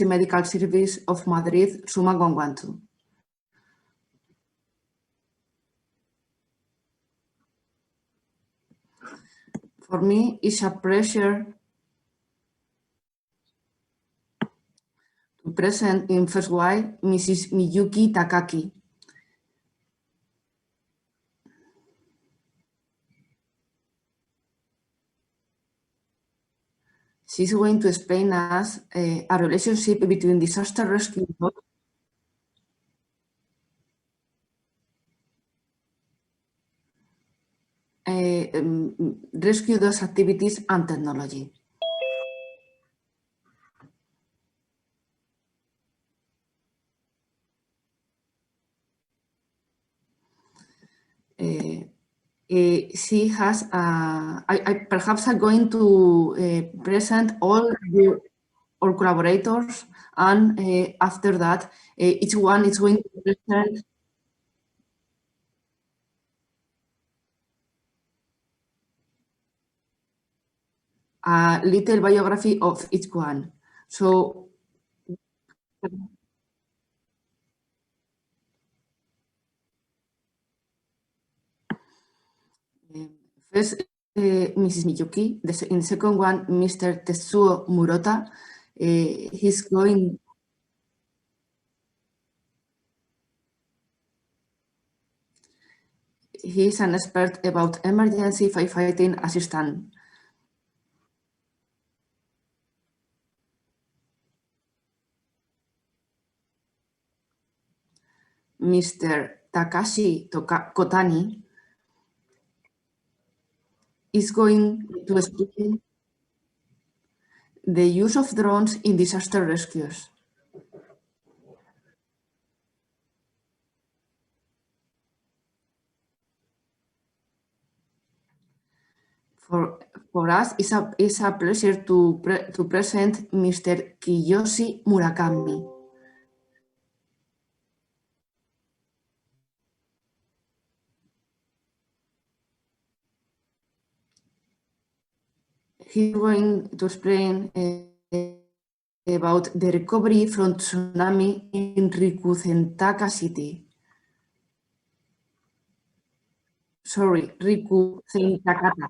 Emergency Medical Service of Madrid, Suma 112. For me, it's a pleasure to present in first while Mrs. Miyuki Takaki. She's going to explain us a relationship between disaster rescue rescue those activities and technology. She has, perhaps I'm going to present all our collaborators, and after that, each one is going to present a little biography of each one. So, first, Mrs. Miyuki. In the second one, Mr. Tetsuo Murota. He's an expert about emergency firefighting assistant. Mr. Takashi Kotani is going to explain the use of drones in disaster rescues. For us, it's a pleasure to present Mr. Kiyoshi Murakami. He's going to explain about the recovery from tsunami in Rikuzentaka City. Sorry, Rikuzentakata.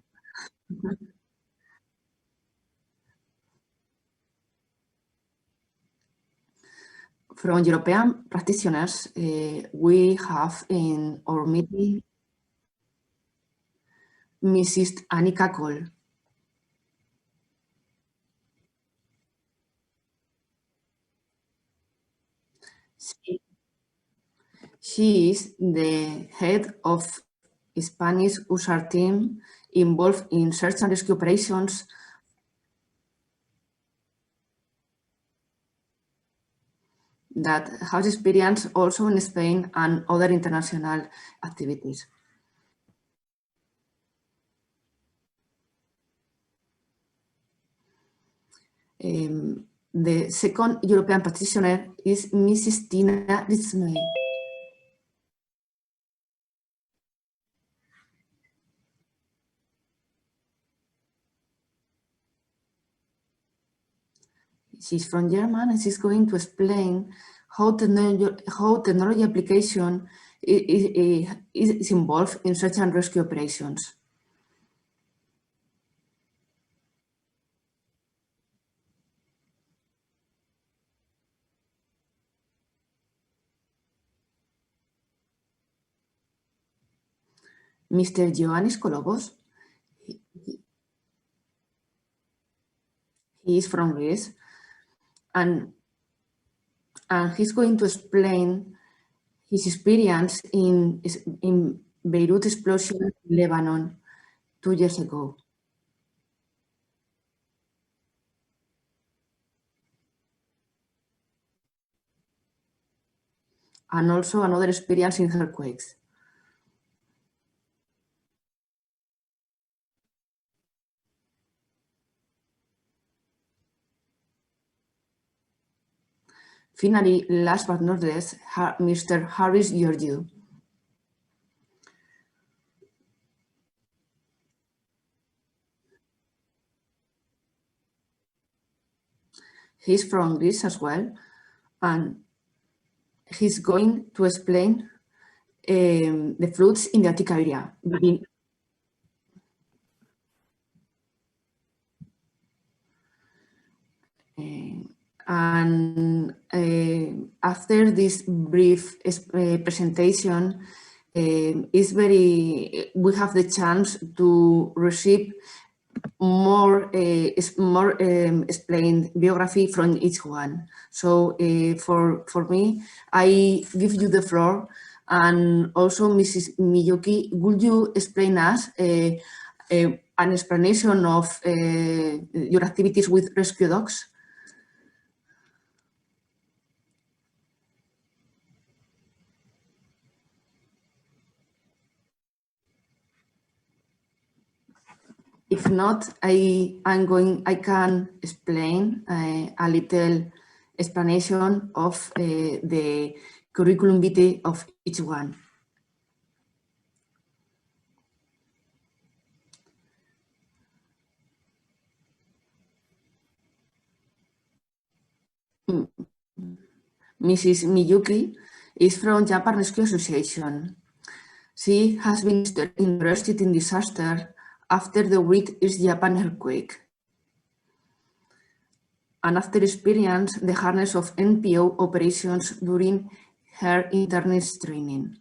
From European practitioners, we have in our meeting Mrs. Annika Kohl. She is the head of Spanish USAR team involved in search and rescue operations that has experience also in Spain and other international activities. The second European practitioner is Mrs. Tina Ritzmay. She's from Germany, and she's going to explain how technology application is involved in search and rescue operations. Mr. Ioannis Kolobos, he is from Greece, and he's going to explain his experience in Beirut explosion in Lebanon 2 years ago. And also another experience in earthquakes. Finally, last but not least, Mr. Haris Georgiou. He's from Greece as well, and he's going to explain the floods in the Attica area. And after this brief presentation, we have the chance to receive more explained biography from each one. So for me, I give you the floor, and also Mrs. Miyuki, would you explain us an explanation of your activities with rescue dogs? If not, I can explain a little explanation of the curriculum vitae of each one. Mrs. Miyuki is from Japan Rescue Association. She has been interested in disaster after the Great East Japan earthquake, and after experience the harness of NPO operations during her internist training.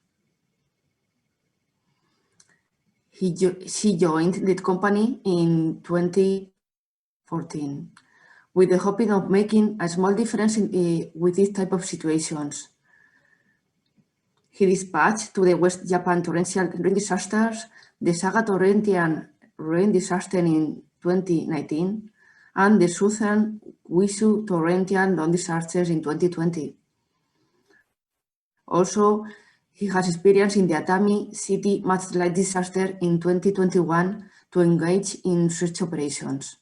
She joined the company in 2014 with the hope of making a small difference with this type of situations. He dispatched to the West Japan torrential rain disasters, the Saga torrential rain disaster in 2019, and the Southern Kyushu torrential rain disasters in 2020. Also, he has experience in the Atami City mudslide disaster in 2021 to engage in search operations.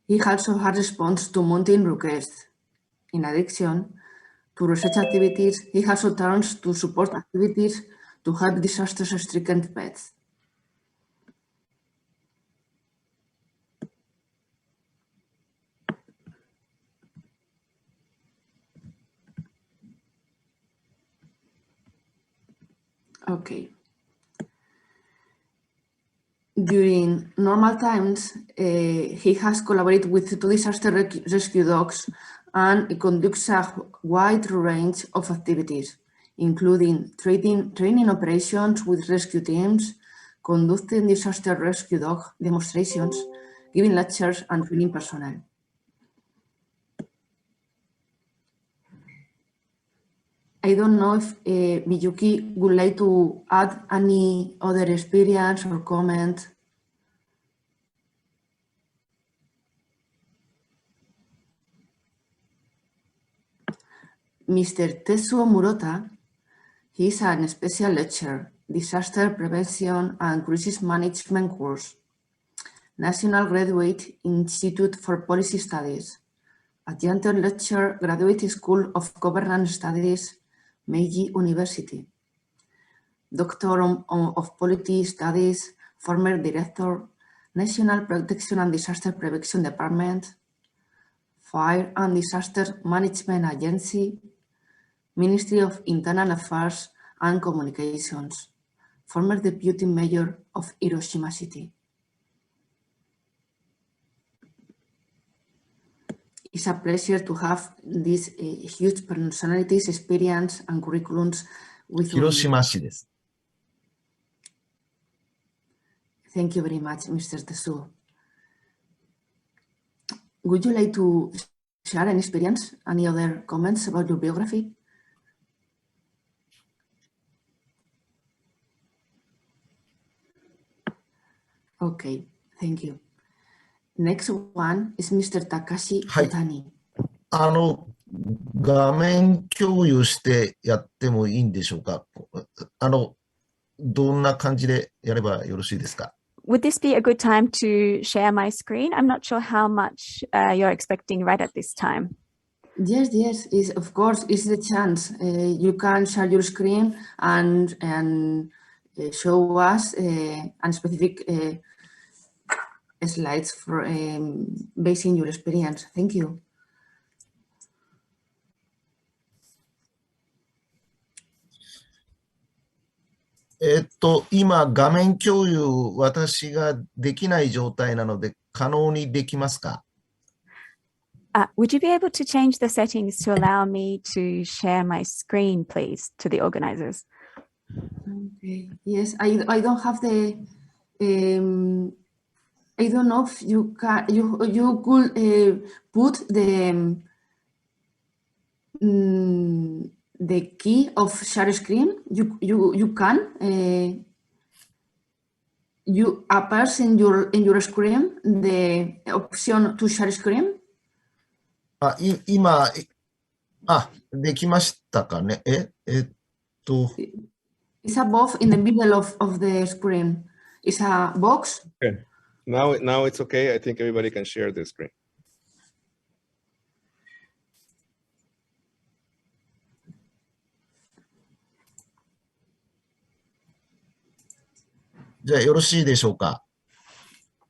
He also has response to mountain requests. In addition to research activities, he also turns to support activities to help disaster-stricken pets. Okay. During normal times, he has collaborated with 2 disaster rescue dogs and conducts a wide range of activities, including training operations with rescue teams, conducting disaster rescue dog demonstrations, giving lectures, and training personnel. I don't know if Miyuki would like to add any other experience or comment. Mr. Tetsuo Murota, he is a special lecturer, Disaster Prevention and Crisis Management course, National Graduate Institute for Policy Studies, Adjunct Lecturer, Graduate School of Governance Studies, Meiji University, Doctor of Polity Studies, former Director, National Protection and Disaster Prevention Department, Fire and Disaster Management Agency, Ministry of Internal Affairs and Communications, former Deputy Mayor of Hiroshima City. It's a pleasure to have these huge personalities, experience, and curriculums with Hiroshima 市です。Thank you very much, Mr. Tetsuo. Would you like to share an experience, any other comments about your biography? Okay, thank you. Next one is Mr. Takashi Otani. 画面共有してやってもいいんでしょうか。どんな感じでやればよろしいですか。Would this be a good time to share my screen? I'm not sure how much you're expecting right at this time. Yes, of course, it's the chance. You can share your screen and show us a specific slides for based on your experience. Thank you. 今、画面共有、私ができない状態なので、可能にできますか？ Would you be able to change the settings to allow me to share my screen, please, to the organizers? Okay. Yes, I don't have the. I don't know if you can. You could put the key of share screen. You can. You appears in your screen the option to share screen. 今、できましたかね。It's above in the middle of the screen. It's a box. Okay. Now it's okay. I think everybody can share the screen. じゃあよろしいでしょうか。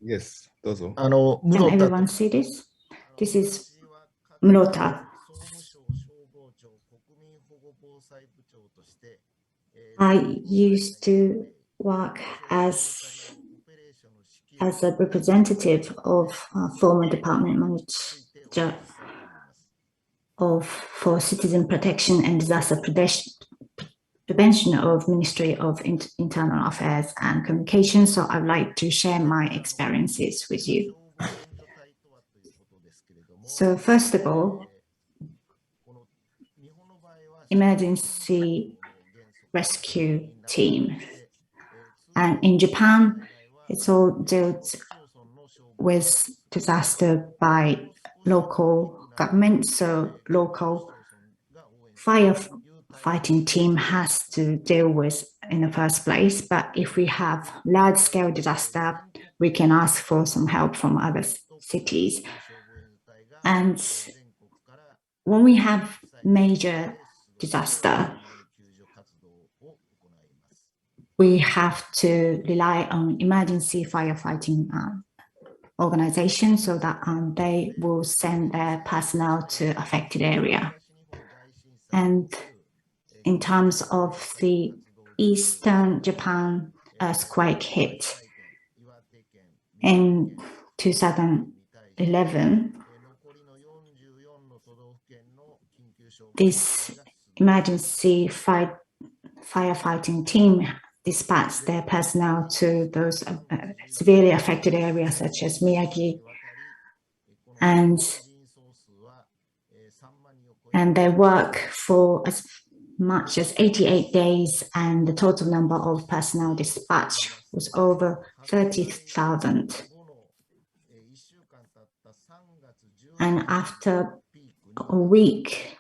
Yes, どうぞ。室 Can 田 everyone see this? This is Murota. I used to work as a representative of former department manager for citizen protection and disaster prevention of Ministry of Internal Affairs and Communication. So I'd like to share my experiences with you. So first of all, emergency rescue team. And in Japan, it's all dealt with disaster by local government. So local firefighting team has to deal with in the first place. But if we have large scale disaster, we can ask for some help from other cities. And when we have major disaster, we have to rely on emergency firefighting organization so that they will send their personnel to affected area. And in terms of the Eastern Japan earthquake hit in 2011, this emergency firefighting team dispatched their personnel to those severely affected areas such as Miyagi, and they work for as much as 88 days, and the total number of personnel dispatched was over 30,000. And after a week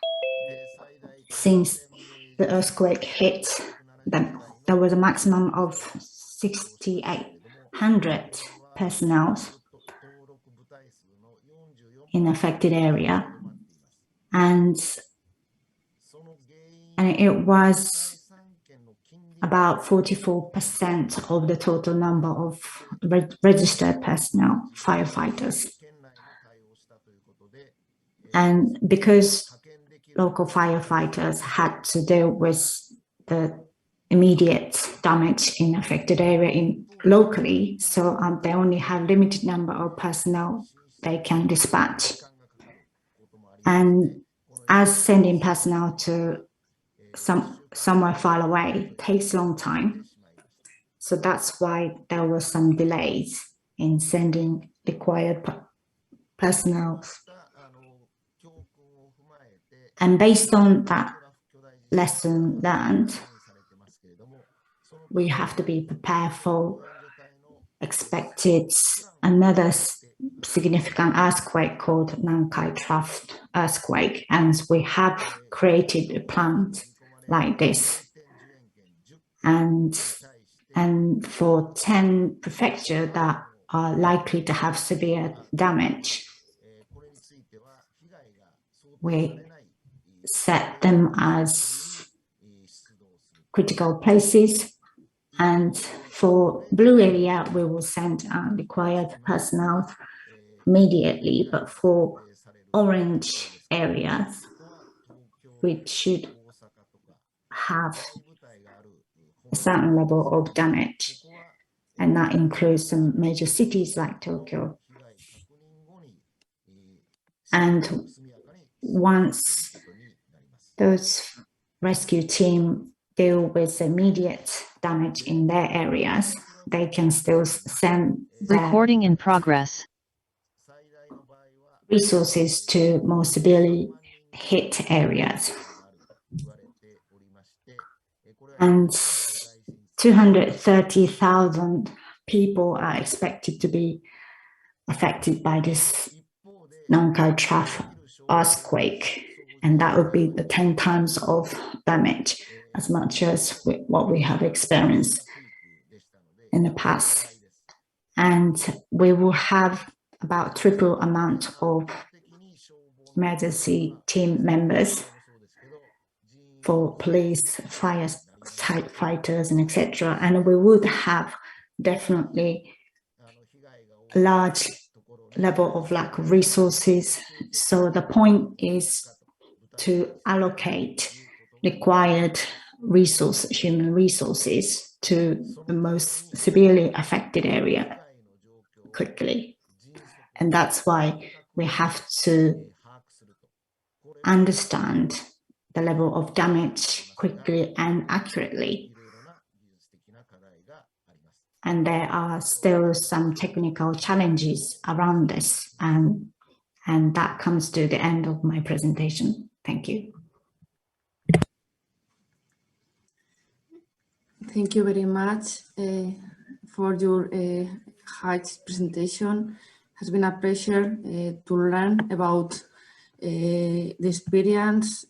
since the earthquake hit, there was a maximum of 6,800 personnel in affected area, and it was about 44% of the total number of registered personnel, firefighters. And because local firefighters had to deal with the immediate damage in affected area locally, so they only have limited number of personnel they can dispatch. And as sending personnel to somewhere far away takes a long time, so that's why there were some delays in sending required personnel. And based on that lesson learned, we have to be prepared for expected another significant earthquake called Nankai Trough earthquake, and we have created a plan like this. And for 10 prefectures that are likely to have severe damage, we set them as critical places, And for blue area, we will send required personnel immediately, but for orange areas, we should have a certain level of damage, and that includes some major cities like Tokyo. And once those rescue team deal with immediate damage in their areas, they can still send Recording in progress. resources to more severely hit areas. And 230,000 people are expected to be affected by this Nankai Trough earthquake, and that would be the 10 times of damage as much as what we have experienced in the past. And we will have about triple amount of emergency team members for police, fighters, and etc. And we would have definitely a large level of lack of resources. So the point is to allocate required human resources to the most severely affected area quickly. And that's why we have to understand the level of damage quickly and accurately. And there are still some technical challenges around this, and that comes to the end of my presentation. Thank you. Thank you very much for your Heights presentation. It has been a pleasure to learn about the experience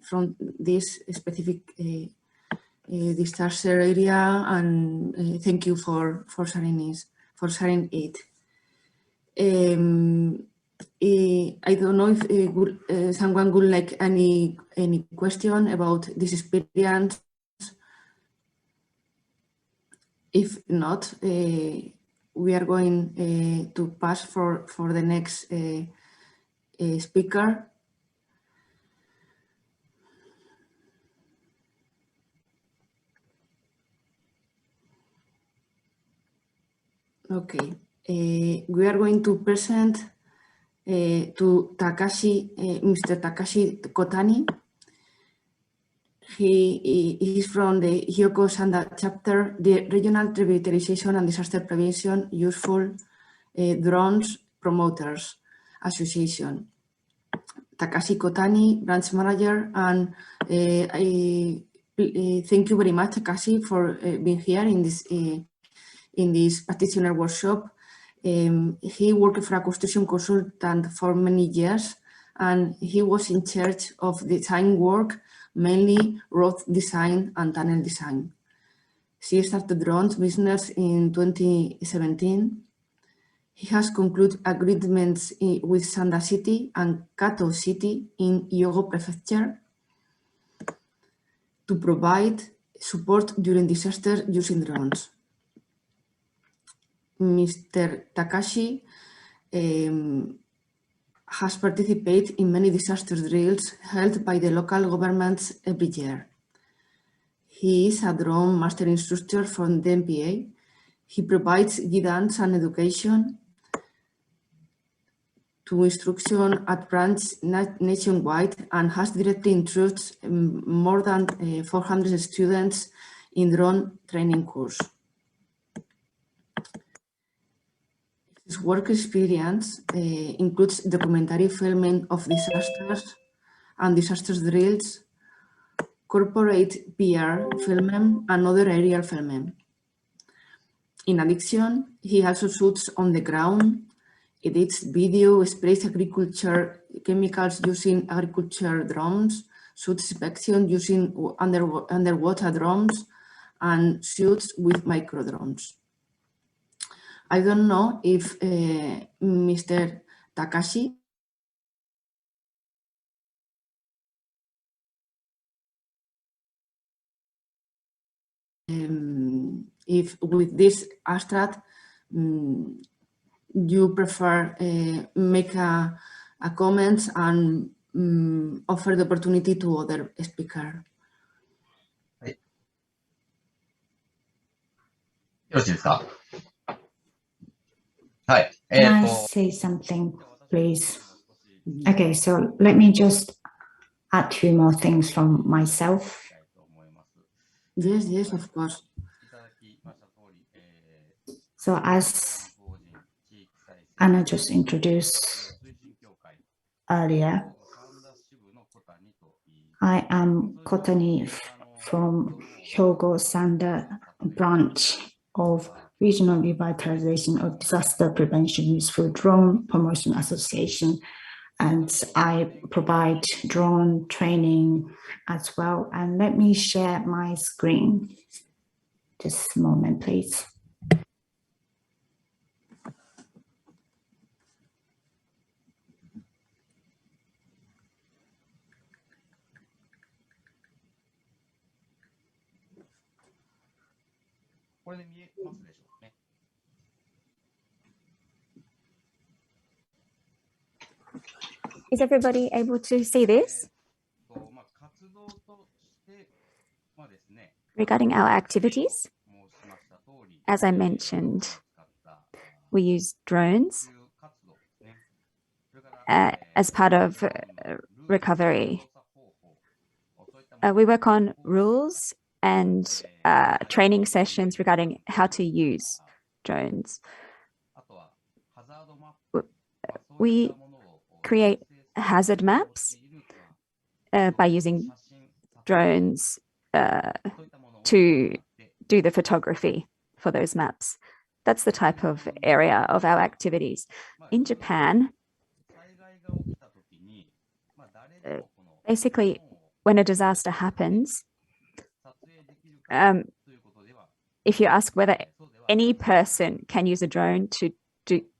from this specific disaster area, and thank you for sharing it. I don't know if someone would like any question about this experience. If not, we are going to pass for the next speaker. Okay, we are going to present to Mr. Takashi Kotani. He is from the Hyoko Sanda chapter, the Regional Revitalization and Disaster Prevention Useful Drones Promoters Association. Takashi Kotani, branch manager, and I thank you very much, Takashi, for being here in this practitioner workshop. He worked for a construction consultant for many years, and he was in charge of design work, mainly road design and tunnel design. He started drones business in 2017. He has concluded agreements with Sanda City and Kato City in Hyogo Prefecture to provide support during disasters using drones. Mr. Takashi has participated in many disaster drills held by the local governments every year. He is a drone master instructor from the NPA. He provides guidance and education to instruction at branch nationwide and has directly instructed more than 400 students in drone training course. His work experience includes documentary filming of disasters and disaster drills, corporate PR filming, and other aerial filming. In addition, he also shoots on the ground, edits video, sprays agriculture chemicals using agriculture drones, shoots inspection using underwater drones, and shoots with micro drones. I don't know if Mr. Takashi if with this abstract you prefer make a comment and offer the opportunity to other speaker. よろしいですか？はい。 Can I say something, please? Okay, so let me just add 2 more things from myself. Yes, yes, of course. So as Anna just introduced earlier, I am Kotani from Hyogo Sanda branch of Regional Revitalization of Disaster Prevention Useful Drone Promotion Association, and I provide drone training as well. And let me share my screen. Just a moment, please. Is everybody able to see this? Regarding our activities, as I mentioned, we use drones as part of recovery. We work on rules and training sessions regarding how to use drones. We create hazard maps by using drones to do the photography for those maps. That's the type of area of our activities. In Japan, basically, when a disaster happens, if you ask whether any person can use a drone to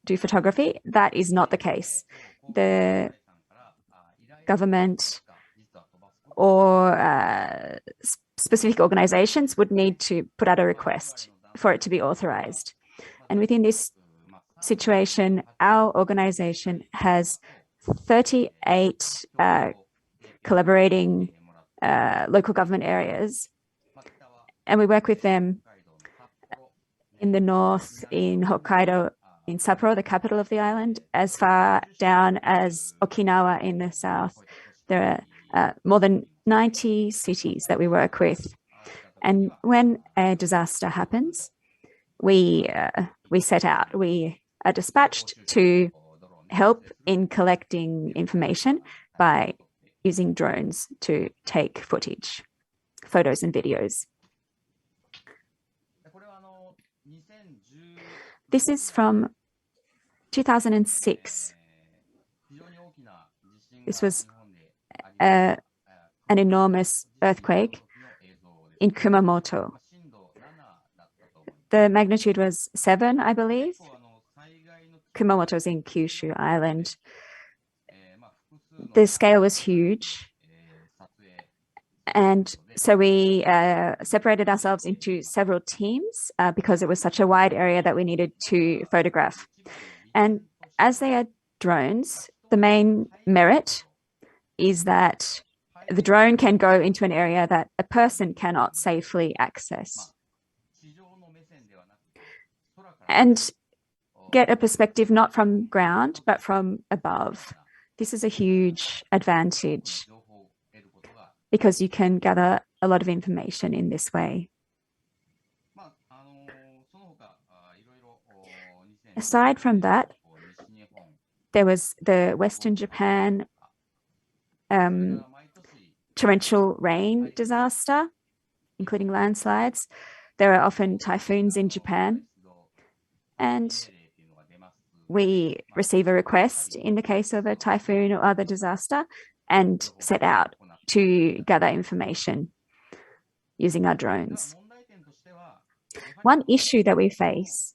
do photography, that is not the case. The government or specific organizations would need to put out a request for it to be authorized. And within this situation, our organization has 38 collaborating local government areas, and we work with them in the north, in Hokkaido, in Sapporo, the capital of the island, as far down as Okinawa in the south. There are more than 90 cities that we work with. And when a disaster happens, we set out. We are dispatched to help in collecting information by using drones to take footage, photos and videos. This is from 2006. This was an enormous earthquake in Kumamoto. The magnitude was 7, I believe. Kumamoto is in Kyushu Island. The scale was huge. And so we separated ourselves into several teams because it was such a wide area that we needed to photograph. And as they are drones, the main merit is that the drone can go into an area that a person cannot safely access and get a perspective not from ground, but from above. This is a huge advantage because you can gather a lot of information in this way. Aside from that, there was the Western Japan torrential rain disaster, including landslides. There are often typhoons in Japan, and we receive a request in the case of a typhoon or other disaster and set out to gather information using our drones. One issue that we face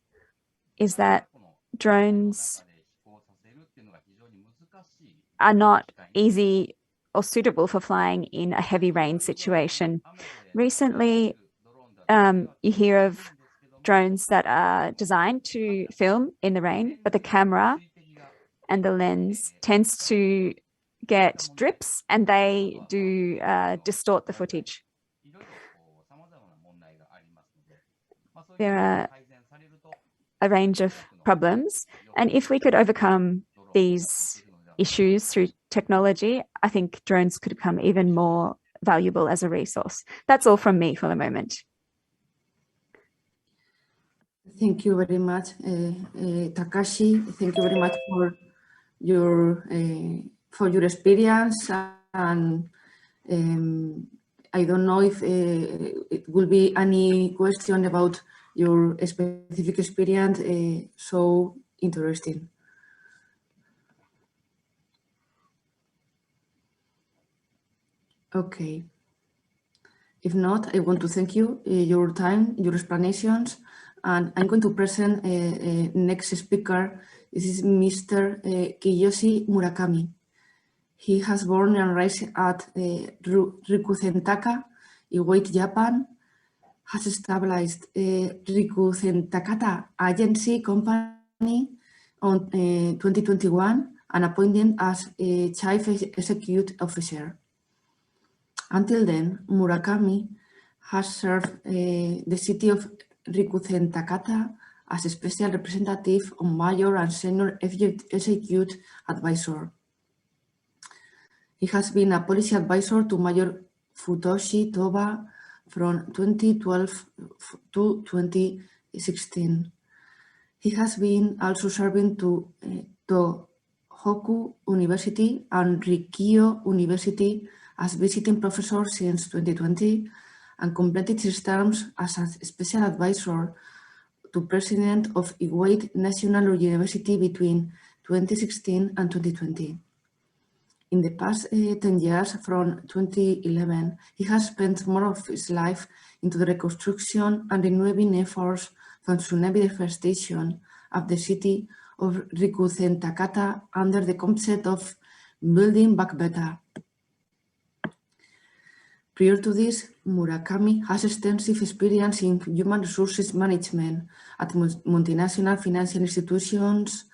is that drones are not easy or suitable for flying in a heavy rain situation. Recently, you hear of drones that are designed to film in the rain, but the camera and the lens tends to get drips and they do distort the footage. There are a range of problems, and if we could overcome these issues through technology, I think drones could become even more valuable as a resource. That's all from me for the moment. Thank you very much, Takashi. Thank you very much for your experience, and I don't know if it will be any question about your specific experience. So interesting. Okay. If not, I want to thank you, your time, your explanations, and I'm going to present next speaker. This is Mr. Kiyoshi Murakami. He has born and raised at Rikuzen-Taka, Iwate, Japan, has established Rikuzen-Takata Agency Company on 2021 and appointed as a Chief Executive Officer. Until then, Murakami has served the city of Rikuzen-Takata as a special representative on Mayor and Senior Executive Advisor. He has been a policy advisor to Mayor Futoshi Toba from 2012 to 2016. He has been also serving to Tohoku University and Rikkyō University as visiting professor since 2020 and completed his terms as a special advisor to President of Iwate National University between 2016 and 2020. In the past 10 years, from 2011, he has spent more of his life into the reconstruction and renewing efforts from tsunami devastation of the city of Rikuzen-Takata under the concept of Building Back Better. Prior to this, Murakami has extensive experience in human resources management at multinational financial institutions,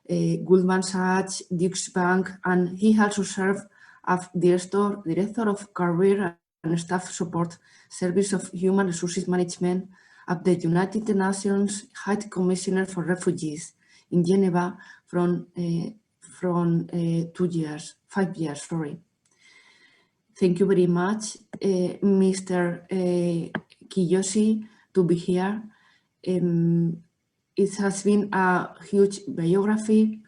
Goldman Sachs, Deutsche Bank, and he also served as Director of Career and Staff Support Service of Human Resources Management at the United Nations High Commissioner for Refugees in Geneva from 5 years. Thank you very much, Mr. Kiyoshi, to be here. It has been a huge biography.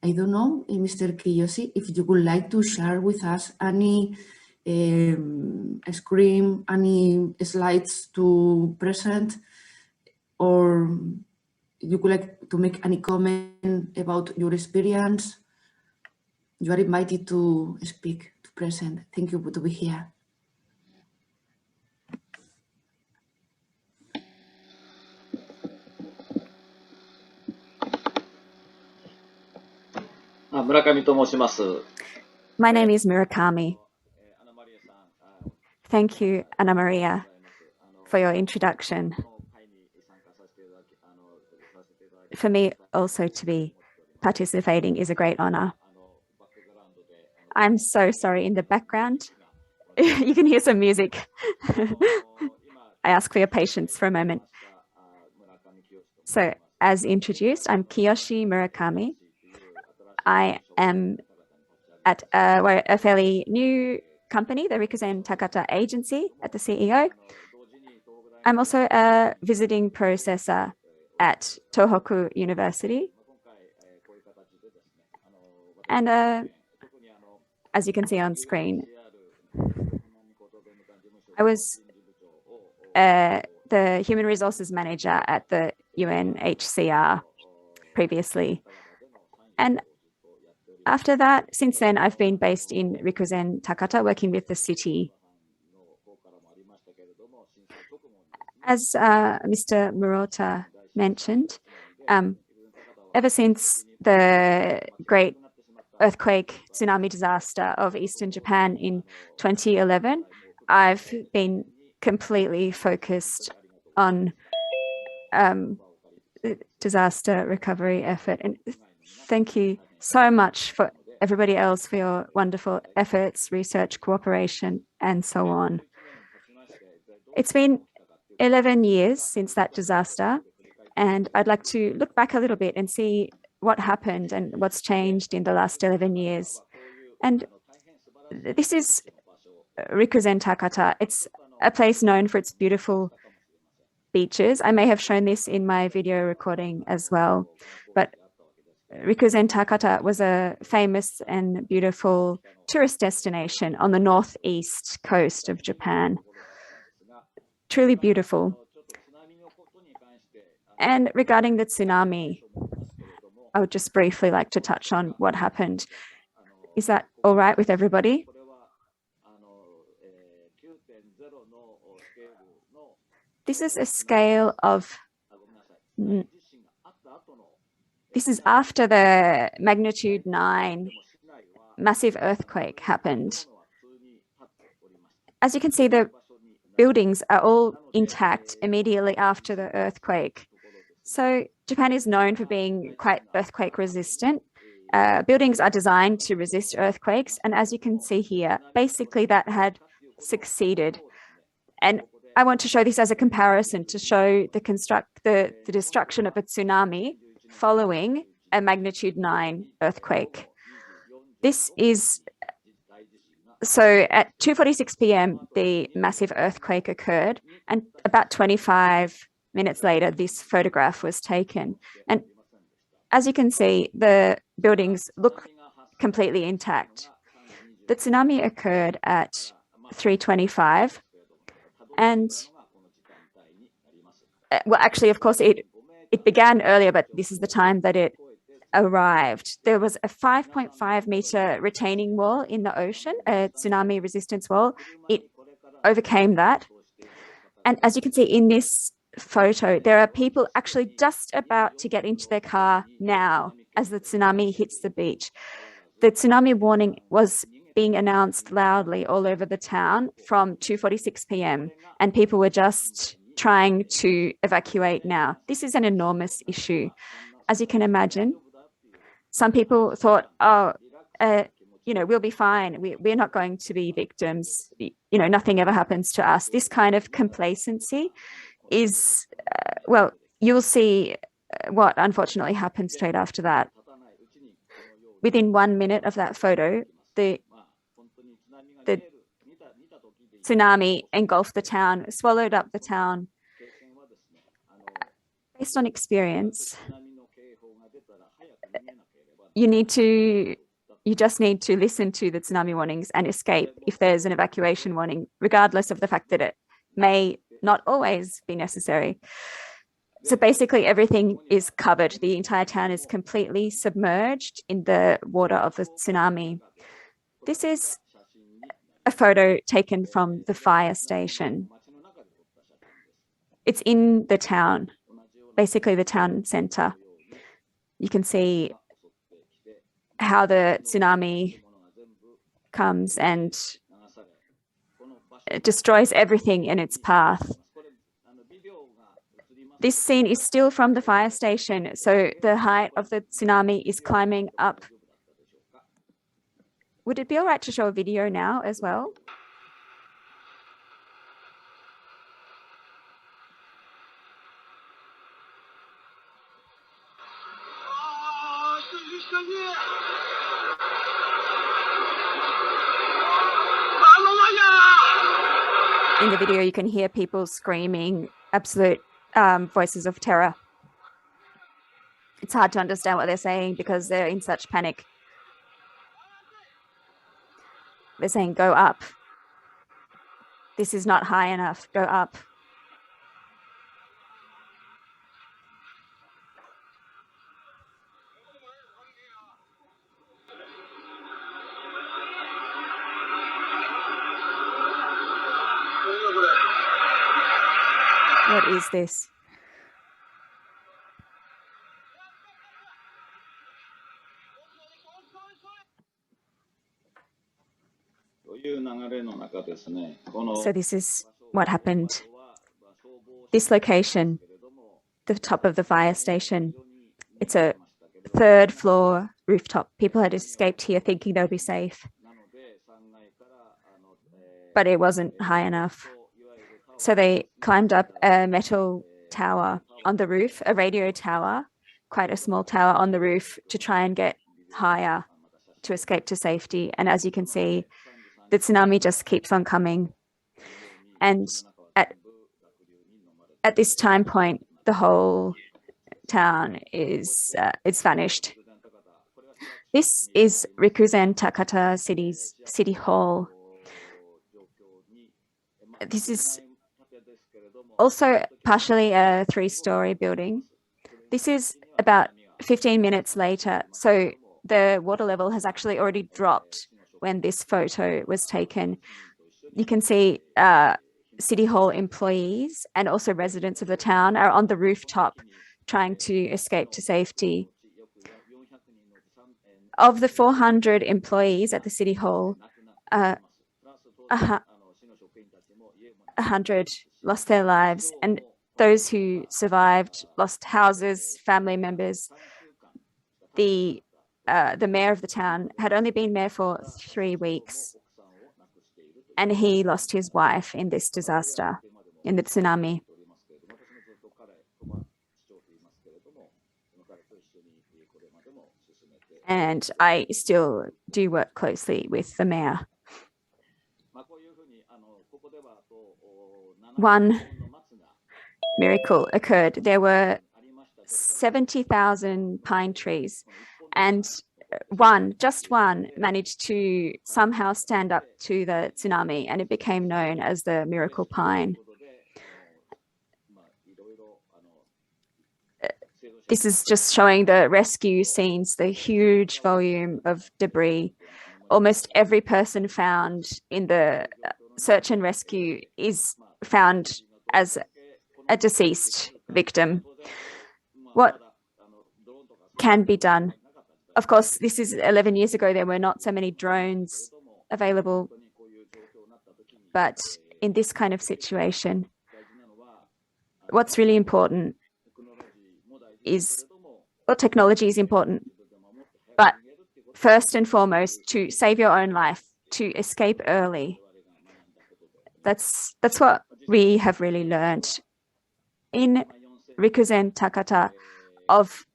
I don't know, Mr. Kiyoshi, if you would like to share with us any screen, any slides to present, or you would like to make any comment about your experience. You are invited to speak, to present. Thank you to be here. My name is Murakami. Thank you, Anna Maria, for your introduction. For me also to be participating is a great honor. I'm so sorry in the background. You can hear some music. I ask for your patience for a moment. So, as introduced, I'm Kiyoshi Murakami. I am at a fairly new company, the Rikuzen-Takata Agency, at the CEO. I'm also a visiting professor at Tohoku University. And as you can see on screen, I was the Human Resources Manager at the UNHCR previously. And after that, since then, I've been based in Rikuzen-Takata, working with the city. As Mr. Murota mentioned, ever since the great earthquake tsunami disaster of Eastern Japan in 2011, I've been completely focused on disaster recovery effort. And thank you so much for everybody else for your wonderful efforts, research, cooperation, and so on. It's been 11 years since that disaster, and I'd like to look back a little bit and see what happened and what's changed in the last 11 years. And this is Rikuzen Takata. It's a place known for its beautiful beaches. I may have shown this in my video recording as well, but Rikuzen Takata was a famous and beautiful tourist destination on the northeast coast of Japan. Truly beautiful. And regarding the tsunami, I would just briefly like to touch on what happened. Is that all right with everybody? This is a scale of, this is after the magnitude 9 massive earthquake happened. As you can see, the buildings are all intact immediately after the earthquake. So Japan is known for being quite earthquake resistant. Buildings are designed to resist earthquakes. And as you can see here, basically that had succeeded. And I want to show this as a comparison to show the destruction of a tsunami following a magnitude 9 earthquake. This is, so at 2:46 p.m., the massive earthquake occurred, and about 25 minutes later, this photograph was taken. And as you can see, the buildings look completely intact. The tsunami occurred at 3:25. And well, actually, of course, it began earlier, but this is the time that it arrived. There was a 5.5 meter retaining wall in the ocean, a tsunami resistance wall. It overcame that. And as you can see in this photo, there are people actually just about to get into their car now as the tsunami hits the beach. The tsunami warning was being announced loudly all over the town from 2:46 p.m. and people were just trying to evacuate now. This is an enormous issue. As you can imagine, some people thought, oh, we'll be fine. We're not going to be victims. Nothing ever happens to us. This kind of complacency is, well, you'll see what unfortunately happened straight after that. Within 1 minute of that photo, the tsunami engulfed the town, swallowed up the town. Based on experience, you just need to listen to the tsunami warnings and escape if there's an evacuation warning, regardless of the fact that it may not always be necessary. So basically everything is covered. The entire town is completely submerged in the water of the tsunami. This is a photo taken from the fire station. It's in the town, basically the town center. You can see how the tsunami comes and it destroys everything in its path. This scene is still from the fire station, so the height of the tsunami is climbing up. Would it be all right to show a video now as well? In the video, you can hear people screaming absolute voices of terror. It's hard to understand what they're saying because they're in such panic. They're saying, go up. This is not high enough, go up. What is this? So this is what happened. This location, the top of the fire station, it's a 3rd floor rooftop. People had escaped here thinking they'll be safe, but it wasn't high enough. So they climbed up a metal tower on the roof, a radio tower, quite a small tower on the roof, to try and get higher to escape to safety. And as you can see, the tsunami just keeps on coming. And at this time point, the whole town is it's vanished. This is Rikuzen Takata City's City Hall. This is also partially a 3-story building. This is about 15 minutes later, so the water level has actually already dropped when this photo was taken. You can see City Hall employees and also residents of the town are on the rooftop trying to escape to safety. Of the 400 employees at the City Hall, 100 lost their lives, and those who survived lost houses, family members. The mayor of the town had only been mayor for 3 weeks, and he lost his wife in this disaster, in the tsunami. And I still do work closely with the mayor. One miracle occurred. There were 70,000 pine trees, and just one managed to somehow stand up to the tsunami, and it became known as the miracle pine. This is just showing the rescue scenes, the huge volume of debris. Almost every person found in the search and rescue is found as a deceased victim. What can be done? Of course, this is 11 years ago. There were not so many drones available. But in this kind of situation, what's really important is, well, technology is important, but first and foremost, to save your own life, to escape early. That's what we have really learned. In Rikuzen Takata, of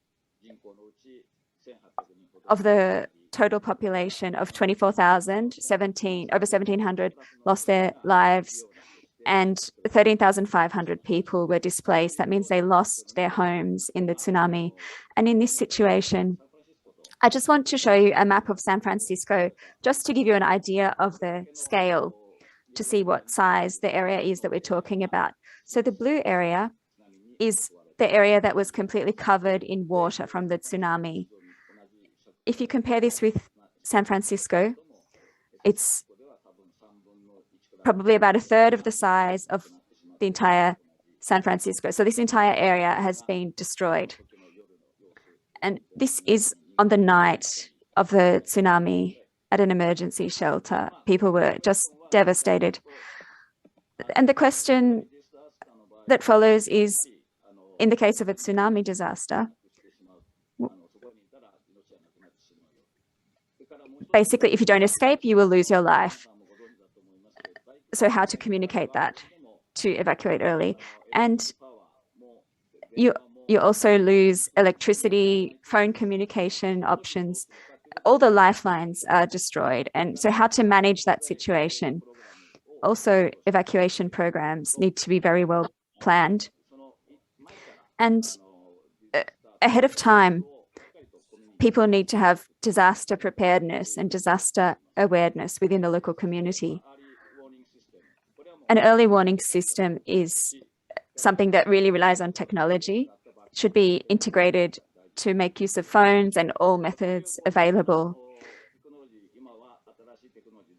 the total population of 24,000, over 1,700 lost their lives, and 13,500 people were displaced. That means they lost their homes in the tsunami. And in this situation, I just want to show you a map of San Francisco, just to give you an idea of the scale, to see what size the area is that we're talking about. So the blue area is the area that was completely covered in water from the tsunami. If you compare this with San Francisco, it's probably about 1/3 of the size of the entire San Francisco. So this entire area has been destroyed. And this is on the night of the tsunami at an emergency shelter. People were just devastated. And the question that follows is, in the case of a tsunami disaster, basically, if you don't escape, you will lose your life. So how to communicate that, to evacuate early. And you also lose electricity, phone communication options. All the lifelines are destroyed. And so how to manage that situation? Also, evacuation programs need to be very well planned. And ahead of time, people need to have disaster preparedness and disaster awareness within the local community. An early warning system is something that really relies on technology. It should be integrated to make use of phones and all methods available.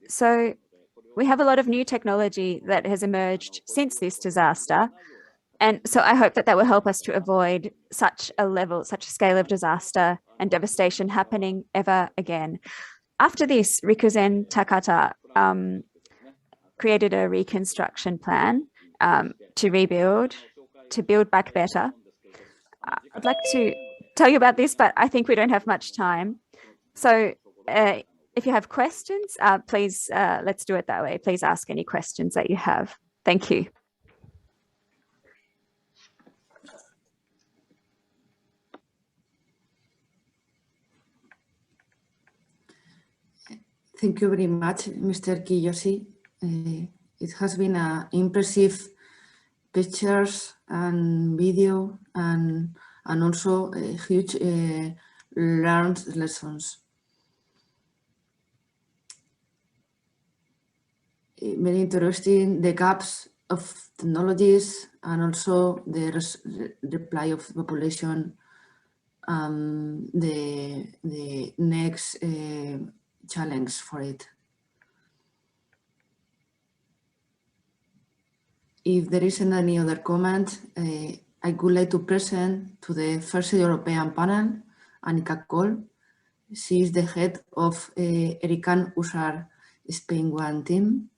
So we have a lot of new technology that has emerged since this disaster. And so I hope that will help us to avoid such a scale of disaster and devastation happening ever again. After this, Rikuzen Takata created a reconstruction plan to rebuild, to build back better. I'd like to tell you about this, but I think we don't have much time. So if you have questions, please, let's do it that way. Please ask any questions that you have. Thank you. Thank you very much, Mr. Kiyoshi. It has been impressive pictures and video and also huge learned lessons. Very interesting, the gaps of technologies and also the reply of the population, the next challenge for it. If there isn't any other comment, I would like to present to the first European panel, Annika Koll. She is the head of Erican USAR Spain 1 team.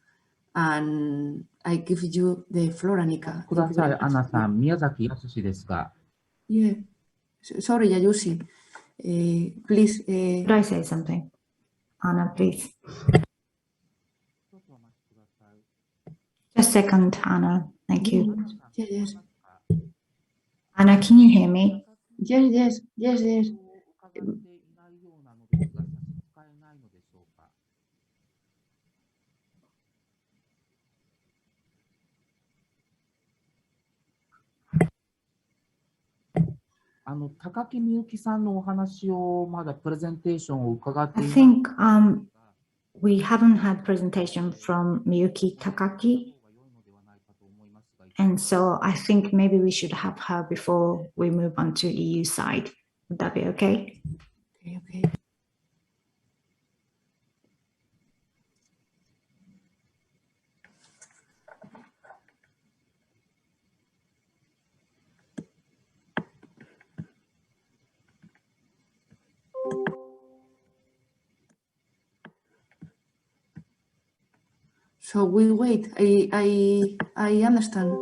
And I give you the floor, Annika. ください、アナさん、宮崎康ですが。Yeah. Sorry, Yayushi. Please. Could I say something? Anna, please. Just a second, Anna. Thank you. Yes. Anna, can you hear me? Yes. 高木美幸さんのお話をまだプレゼンテーションを伺ってい I ます。 think we haven't had presentation from Miyuki Takaki. And so I think maybe we should have her before we move on to EU side. Would that be okay? Okay. So we wait. I understand.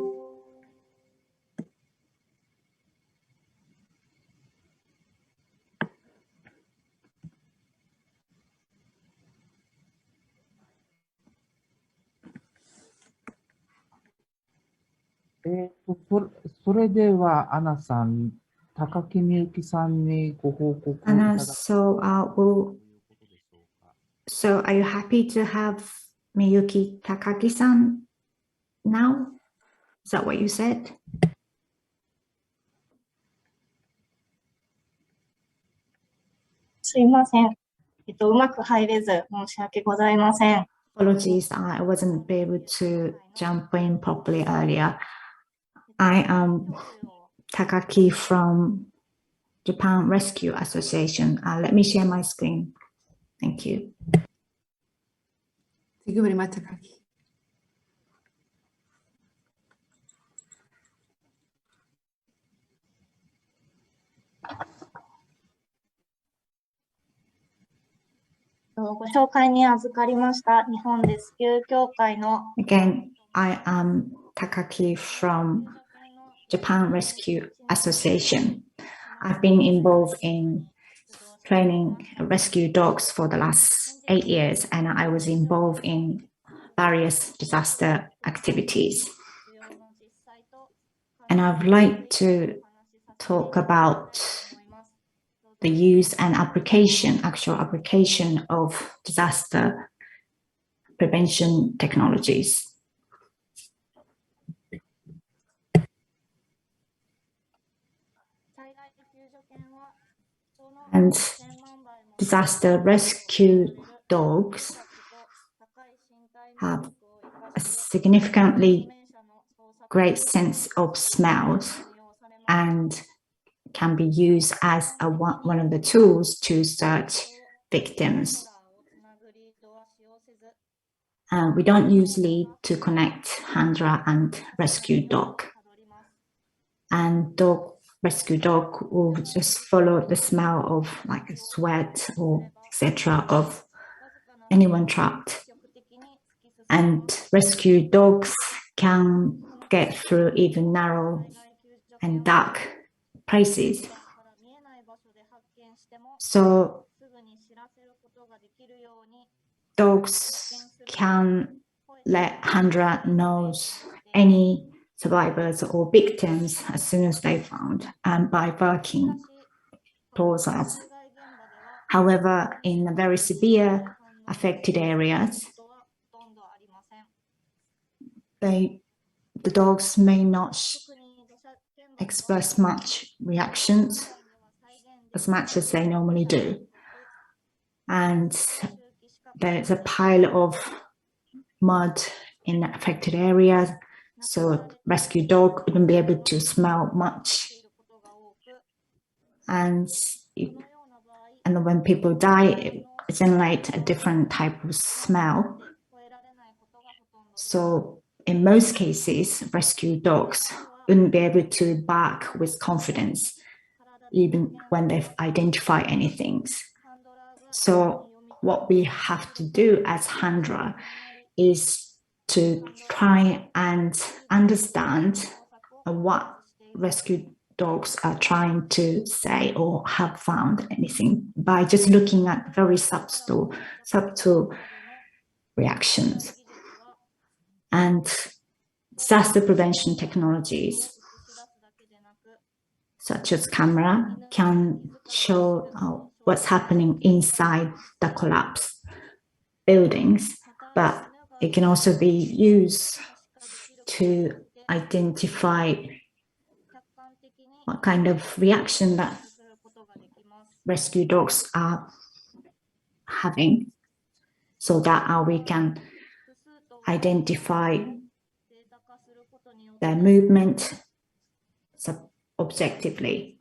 Anna それでは、アナさん、高木美幸さんにご報告をいただ Anna, く so are you happy to have Miyuki Takaki-san now? Is that what you said? すいません。うまく入れず申し訳ございません。 Apologies, I wasn't able to jump in properly earlier. I am Takaki from Japan Rescue Association. Let me share my screen. Thank you. Thank you very much, Takaki. Again, I am Takaki from Japan Rescue Association. I've been involved in training rescue dogs for the last 8 years, and I was involved in various disaster activities. And I'd like to talk about the use and actual application of disaster prevention technologies. And disaster rescue dogs have a significantly great sense of smells and can be used as one of the tools to search victims. We don't use lead to connect handler and rescue dog. And rescue dog will just follow the smell of like sweat or etc. of anyone trapped. and rescue dogs can get through even narrow and dark places. So dogs can let handler knows any survivors or victims as soon as they found, and by barking towards us. However, in the very severe affected areas, the dogs may not express much reactions as much as they normally do. And there's a pile of mud in the affected areas, so a rescue dog wouldn't be able to smell much. And when people die, it generates a different type of smell. So in most cases, rescue dogs wouldn't be able to bark with confidence, even when they identify anything. So what we have to do as handler is to try and understand what rescue dogs are trying to say or have found anything by just looking at very subtle reactions. And disaster prevention technologies such as camera can show what's happening inside the collapsed buildings, but it can also be used to identify what kind of reaction that rescue dogs are having, so that we can identify their movement objectively.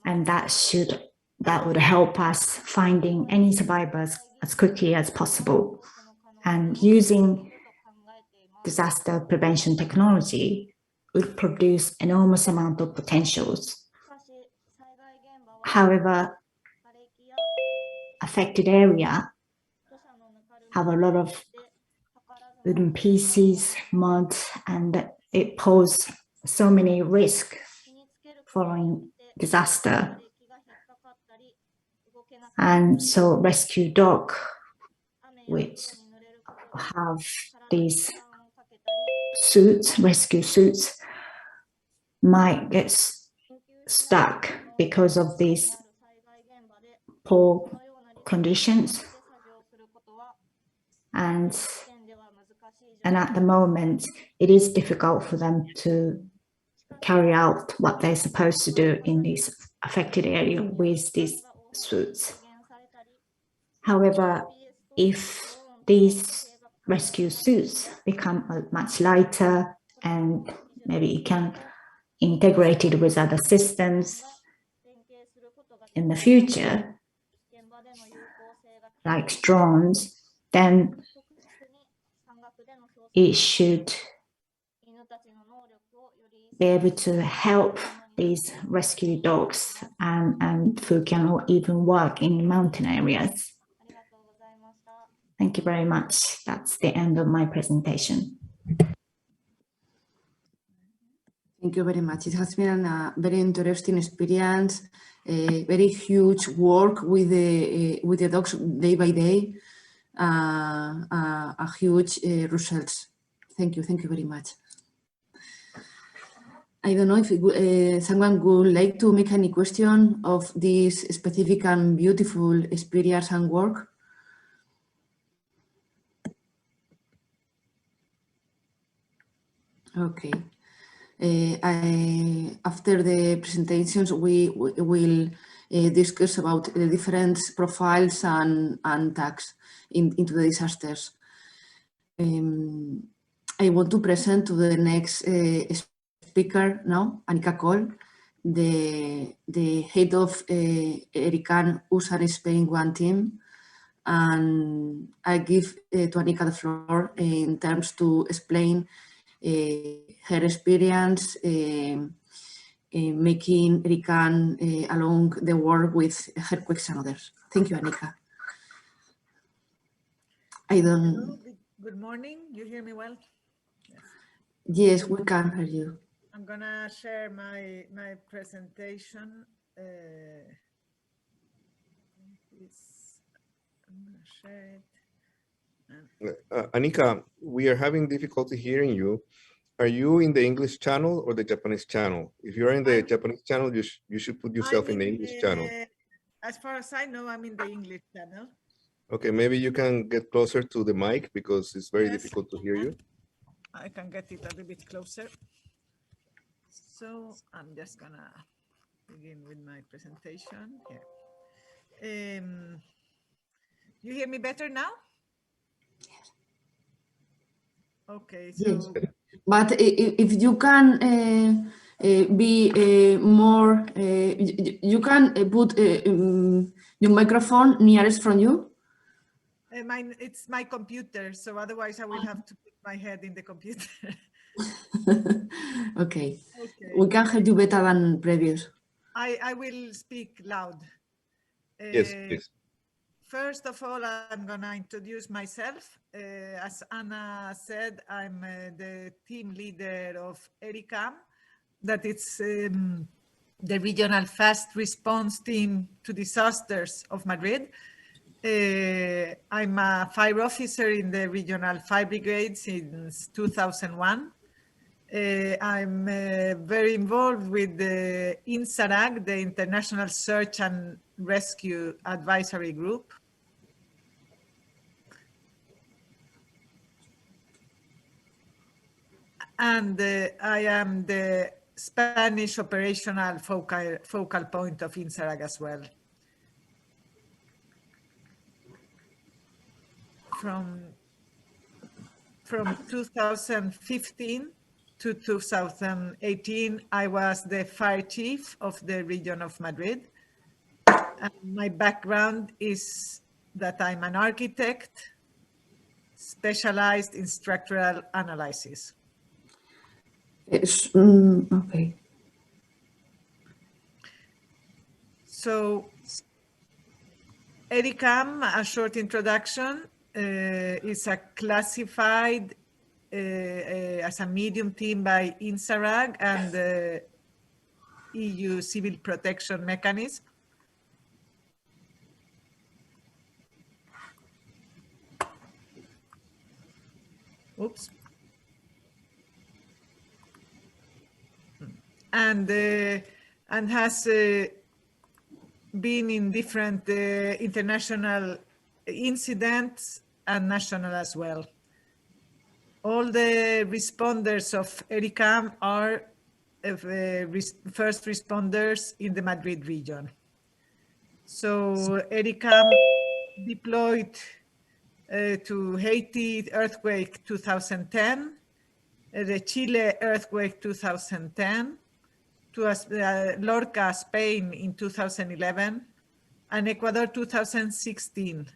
And that would help us finding any survivors as quickly as possible. And using disaster prevention technology would produce enormous amount of potentials. However, affected area have a lot of wooden pieces, mud, and it poses so many risks following disaster. And so rescue dog, which have these suits, rescue suits, might get stuck because of these poor conditions. And at the moment, it is difficult for them to carry out what they're supposed to do in this affected area with these suits. However, if these rescue suits become much lighter and maybe it can integrate it with other systems in the future, like drones, then it should be able to help these rescue dogs and who can even work in mountain areas. Thank you very much. That's the end of my presentation. Thank you very much. It has been a very interesting experience, a very huge work with the dogs day by day, a huge results. Thank you very much. I don't know if someone would like to make any question of this specific and beautiful experience and work. Okay. After the presentations, we will discuss about the different profiles and tags into the disasters. I want to present to the next speaker now, Annika Koll, the head of ERICAN USA Spain One team. And I give to Annika the floor in terms to explain her experience making ERICAN along the world with earthquakes and others. Thank you, Annika. I don't. Hello, good morning. You hear me well? Yes, we can hear you. I'm gonna share my presentation. I'm gonna share it. Anika, we are having difficulty hearing you. Are you in the English channel or the Japanese channel? If you're in the Japanese channel, you should put yourself in the English channel. As far as I know, I'm in the English channel. Okay, maybe you can get closer to the mic because it's very difficult to hear you. I can get it a little bit closer. So I'm just gonna begin with my presentation here. You hear me better now? Yes. Okay, so. Yes. But if you can be more, you can put your microphone nearest from you. It's my computer, so otherwise I will have to put my head in the computer. Okay. We can hear you better than previous. I will speak loud. Yes, please. First of all, I'm going to introduce myself. As Anna said, I'm the team leader of ERICAM, that it's the regional fast response team to disasters of Madrid. I'm a fire officer in the regional fire brigade since 2001. I'm very involved with the INSARAG, the International Search and Rescue Advisory Group. And I am the Spanish operational focal point of INSARAG as well. From 2015 to 2018, I was the fire chief of the region of Madrid. And my background is that I'm an architect specialized in structural analysis. Okay. So, ERICAM, a short introduction, is a classified as a medium team by INSARAG and the EU Civil Protection Mechanism. Oops. And has been in different international incidents and national as well. All the responders of ERICAM are first responders in the Madrid region. So ERICAM deployed to Haiti earthquake 2010, the Chile earthquake 2010, to Lorca, Spain in 2011, and Ecuador 2016.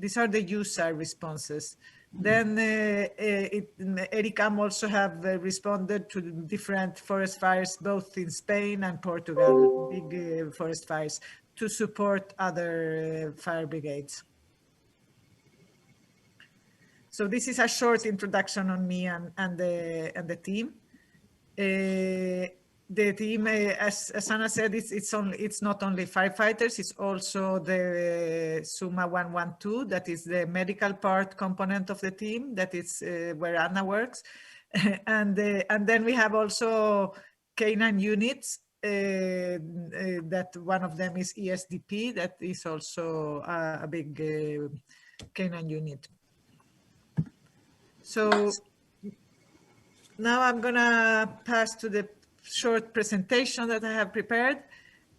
These are the user responses. Then ERICAM also have responded to different forest fires, both in Spain and Portugal, big forest fires, to support other fire brigades. So this is a short introduction on me and the team. The team, as Anna said, it's not only firefighters, it's also the SUMA 112, that is the medical part component of the team, that is where Anna works. And then we have also K9 units, that one of them is ESDP, that is also a big K9 unit. So now I'm gonna pass to the short presentation that I have prepared,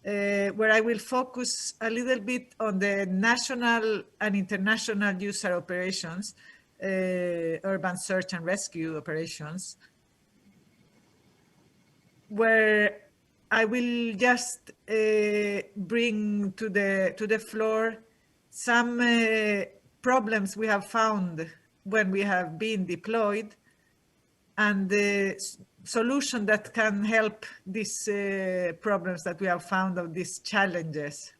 where I will focus a little bit on the national and international user operations, urban search and rescue operations, where I will just bring to the floor some problems we have found when we have been deployed, and the solution that can help these problems that we have found, of these challenges.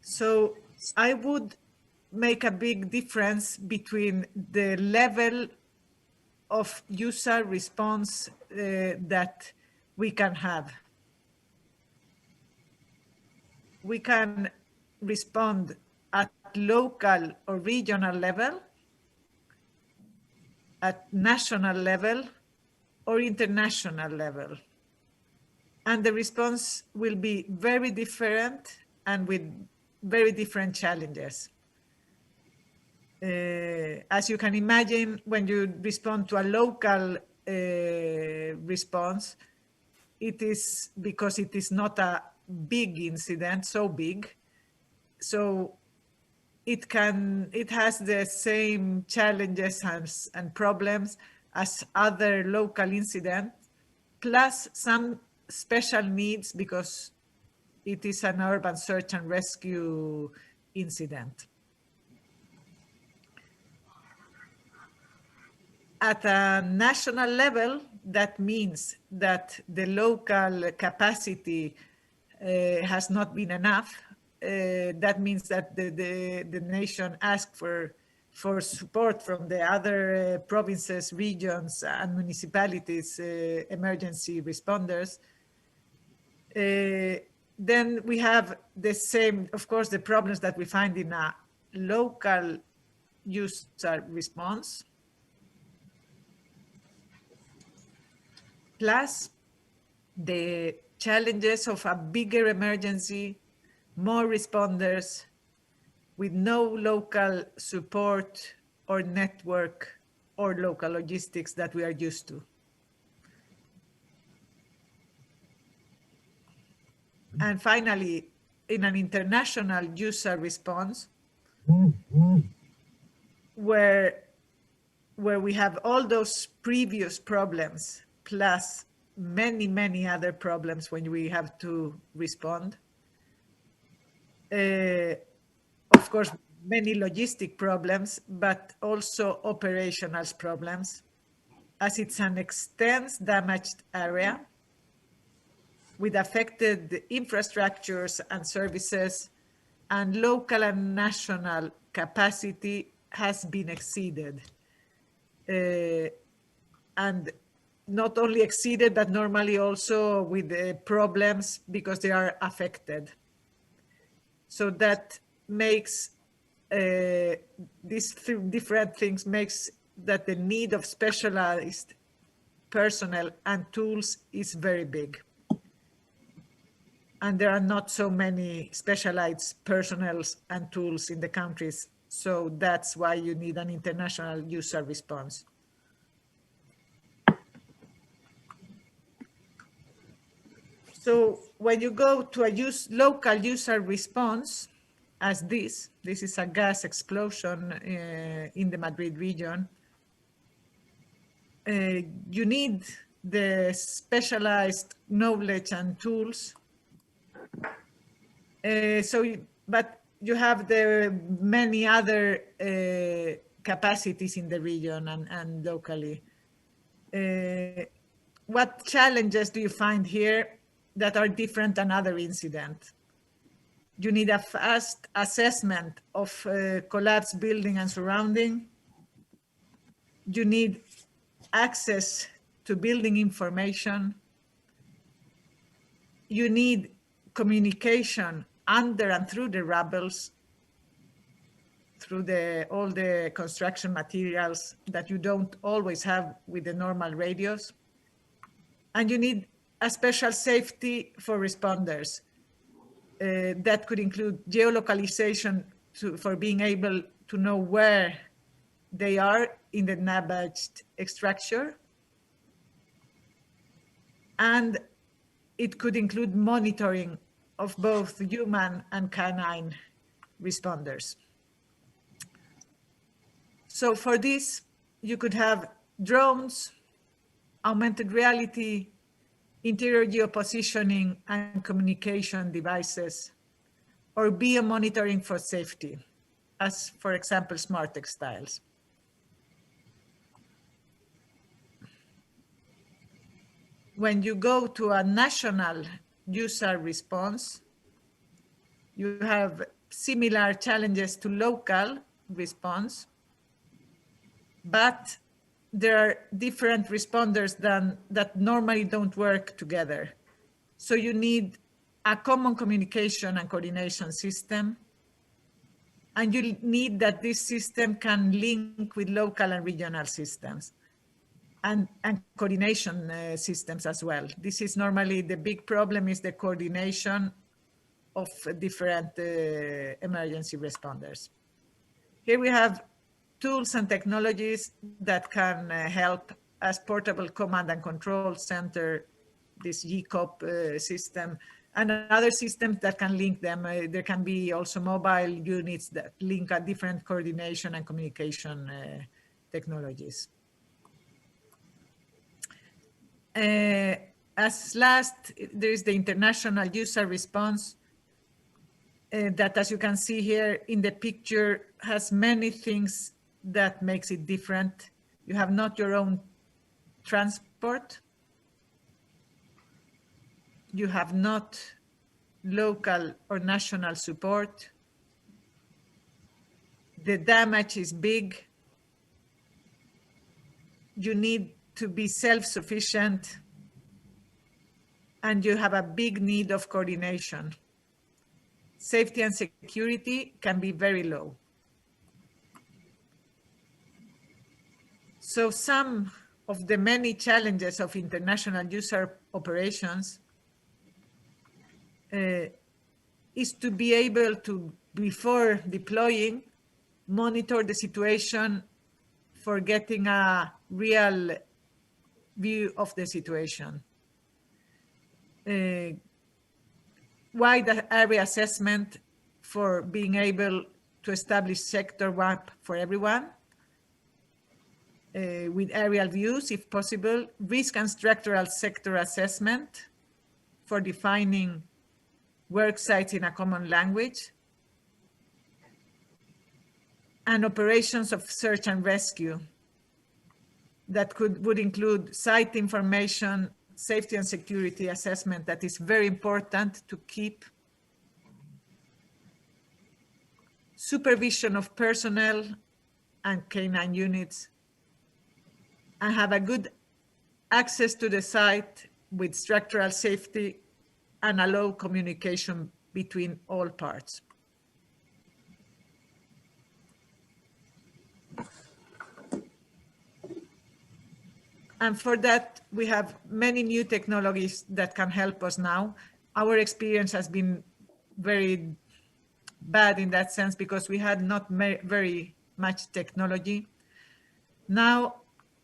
So I would make a big difference between the level of user response that we can have. We can respond at local or regional level, at national level, or international level. And the response will be very different and with very different challenges. As you can imagine, when you respond to a local response, it is because it is not a big incident, so big. So it has the same challenges and problems as other local incidents, plus some special needs because it is an urban search and rescue incident. At a national level, that means that the local capacity has not been enough. That means that the nation asked for support from the other provinces, regions, and municipalities, emergency responders. Then we have the same, of course, the problems that we find in a local user response. Plus the challenges of a bigger emergency, more responders with no local support or network or local logistics that we are used to. And finally, in an international user response, where we have all those previous problems, plus many, many other problems when we have to respond. Of course, many logistic problems, but also operational problems, as it's an extensive damaged area with affected infrastructures and services, and local and national capacity has been exceeded. And not only exceeded, but normally also with problems because they are affected. So that makes these different things makes that the need of specialized personnel and tools is very big. And there are not so many specialized personnel and tools in the countries. So that's why you need an international user response. So when you go to a local user response, as this is a gas explosion in the Madrid region, you need the specialized knowledge and tools. But you have the many other capacities in the region and locally. What challenges do you find here that are different than other incidents? You need a fast assessment of collapsed building and surrounding. You need access to building information. You need communication under and through the rubbles, through all the construction materials that you don't always have with the normal radios. And you need a special safety for responders. That could include geolocalization for being able to know where they are in the damaged structure. And it could include monitoring of both human and canine responders. So for this, you could have drones, augmented reality, interior geopositioning and communication devices, or biomonitoring for safety, as for example, smart textiles. when you go to a national user response, you have similar challenges to local response, but there are different responders that normally don't work together. So you need a common communication and coordination system. And you need that this system can link with local and regional systems and coordination systems as well. This is normally the big problem, is the coordination of different emergency responders. Here we have tools and technologies that can help as portable command and control center, this GCOP system, and other systems that can link them. There can be also mobile units that link a different coordination and communication technologies. As last, there is the international user response that, as you can see here in the picture, has many things that makes it different. You have not your own transport. You have not local or national support. The damage is big. You need to be self-sufficient, and you have a big need of coordination. Safety and security can be very low. So some of the many challenges of international user operations is to be able to, before deploying, monitor the situation for getting a real view of the situation. Wide area assessment for being able to establish sector map for everyone, with aerial views if possible, risk and structural sector assessment for defining work sites in a common language, and operations of search and rescue that would include site information, safety and security assessment that is very important to keep, supervision of personnel and K9 units, and have a good access to the site with structural safety and allow communication between all parts. And for that, we have many new technologies that can help us now. Our experience has been very bad in that sense because we had not very much technology. Now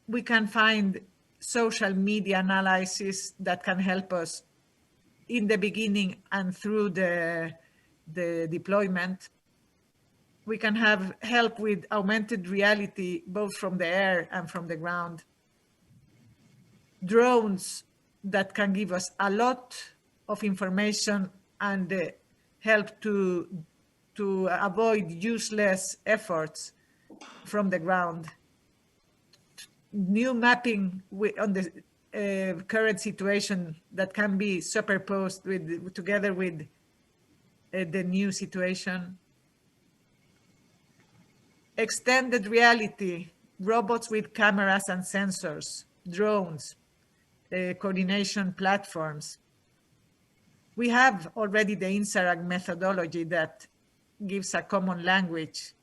we can find social media analysis that can help us in the beginning and through the deployment. We can have help with augmented reality, both from the air and from the ground. Drones that can give us a lot of information and help to avoid useless efforts from the ground. New mapping on the current situation that can be superposed together with the new situation. Extended reality, robots with cameras and sensors, drones, coordination platforms. We have already the INSARAG methodology that gives a common language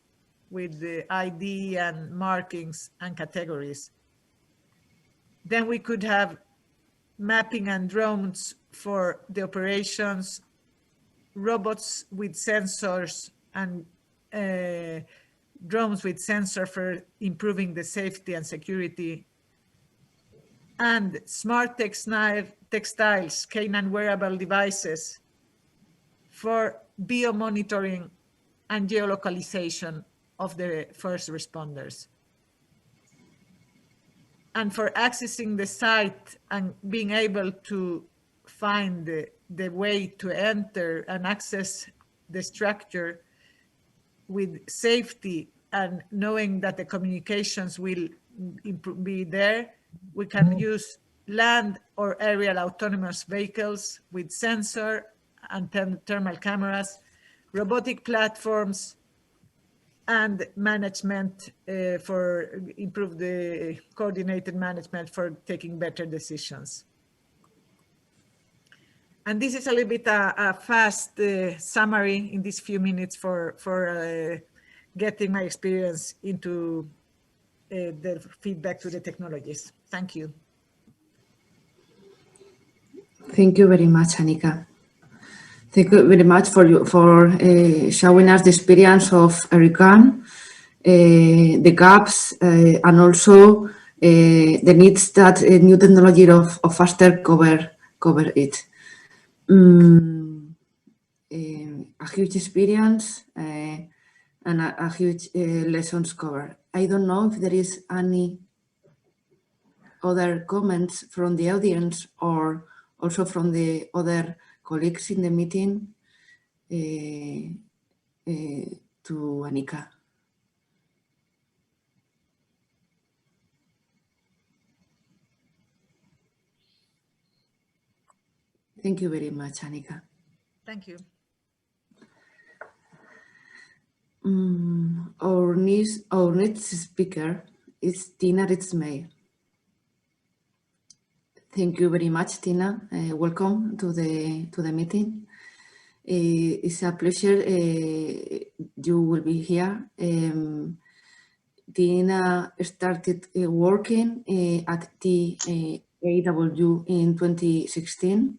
with the ID and markings and categories. Then we could have mapping and drones for the operations, robots with sensors and drones with sensor for improving the safety and security, and smart textiles, K9 wearable devices for biomonitoring and geolocalization of the first responders. And for accessing the site and being able to find the way to enter and access the structure with safety and knowing that the communications will be there, we can use land or aerial autonomous vehicles with sensor and thermal cameras, robotic platforms, and management for improve the coordinated management for taking better decisions. And this is a little bit a fast summary in these few minutes for getting my experience into the feedback to the technologies. Thank you. Thank you very much, Annika. Thank you very much for showing us the experience of ERICAN, the gaps, and also the needs that new technology of FASTER cover it. A huge experience and a huge lessons covered. I don't know if there is any other comments from the audience or also from the other colleagues in the meeting to Annika. Thank you very much, Annika. Thank you. Our next speaker is Tina Ritzmay. Thank you very much, Tina. Welcome to the meeting. It's a pleasure you will be here. Tina started working at the AW in 2016,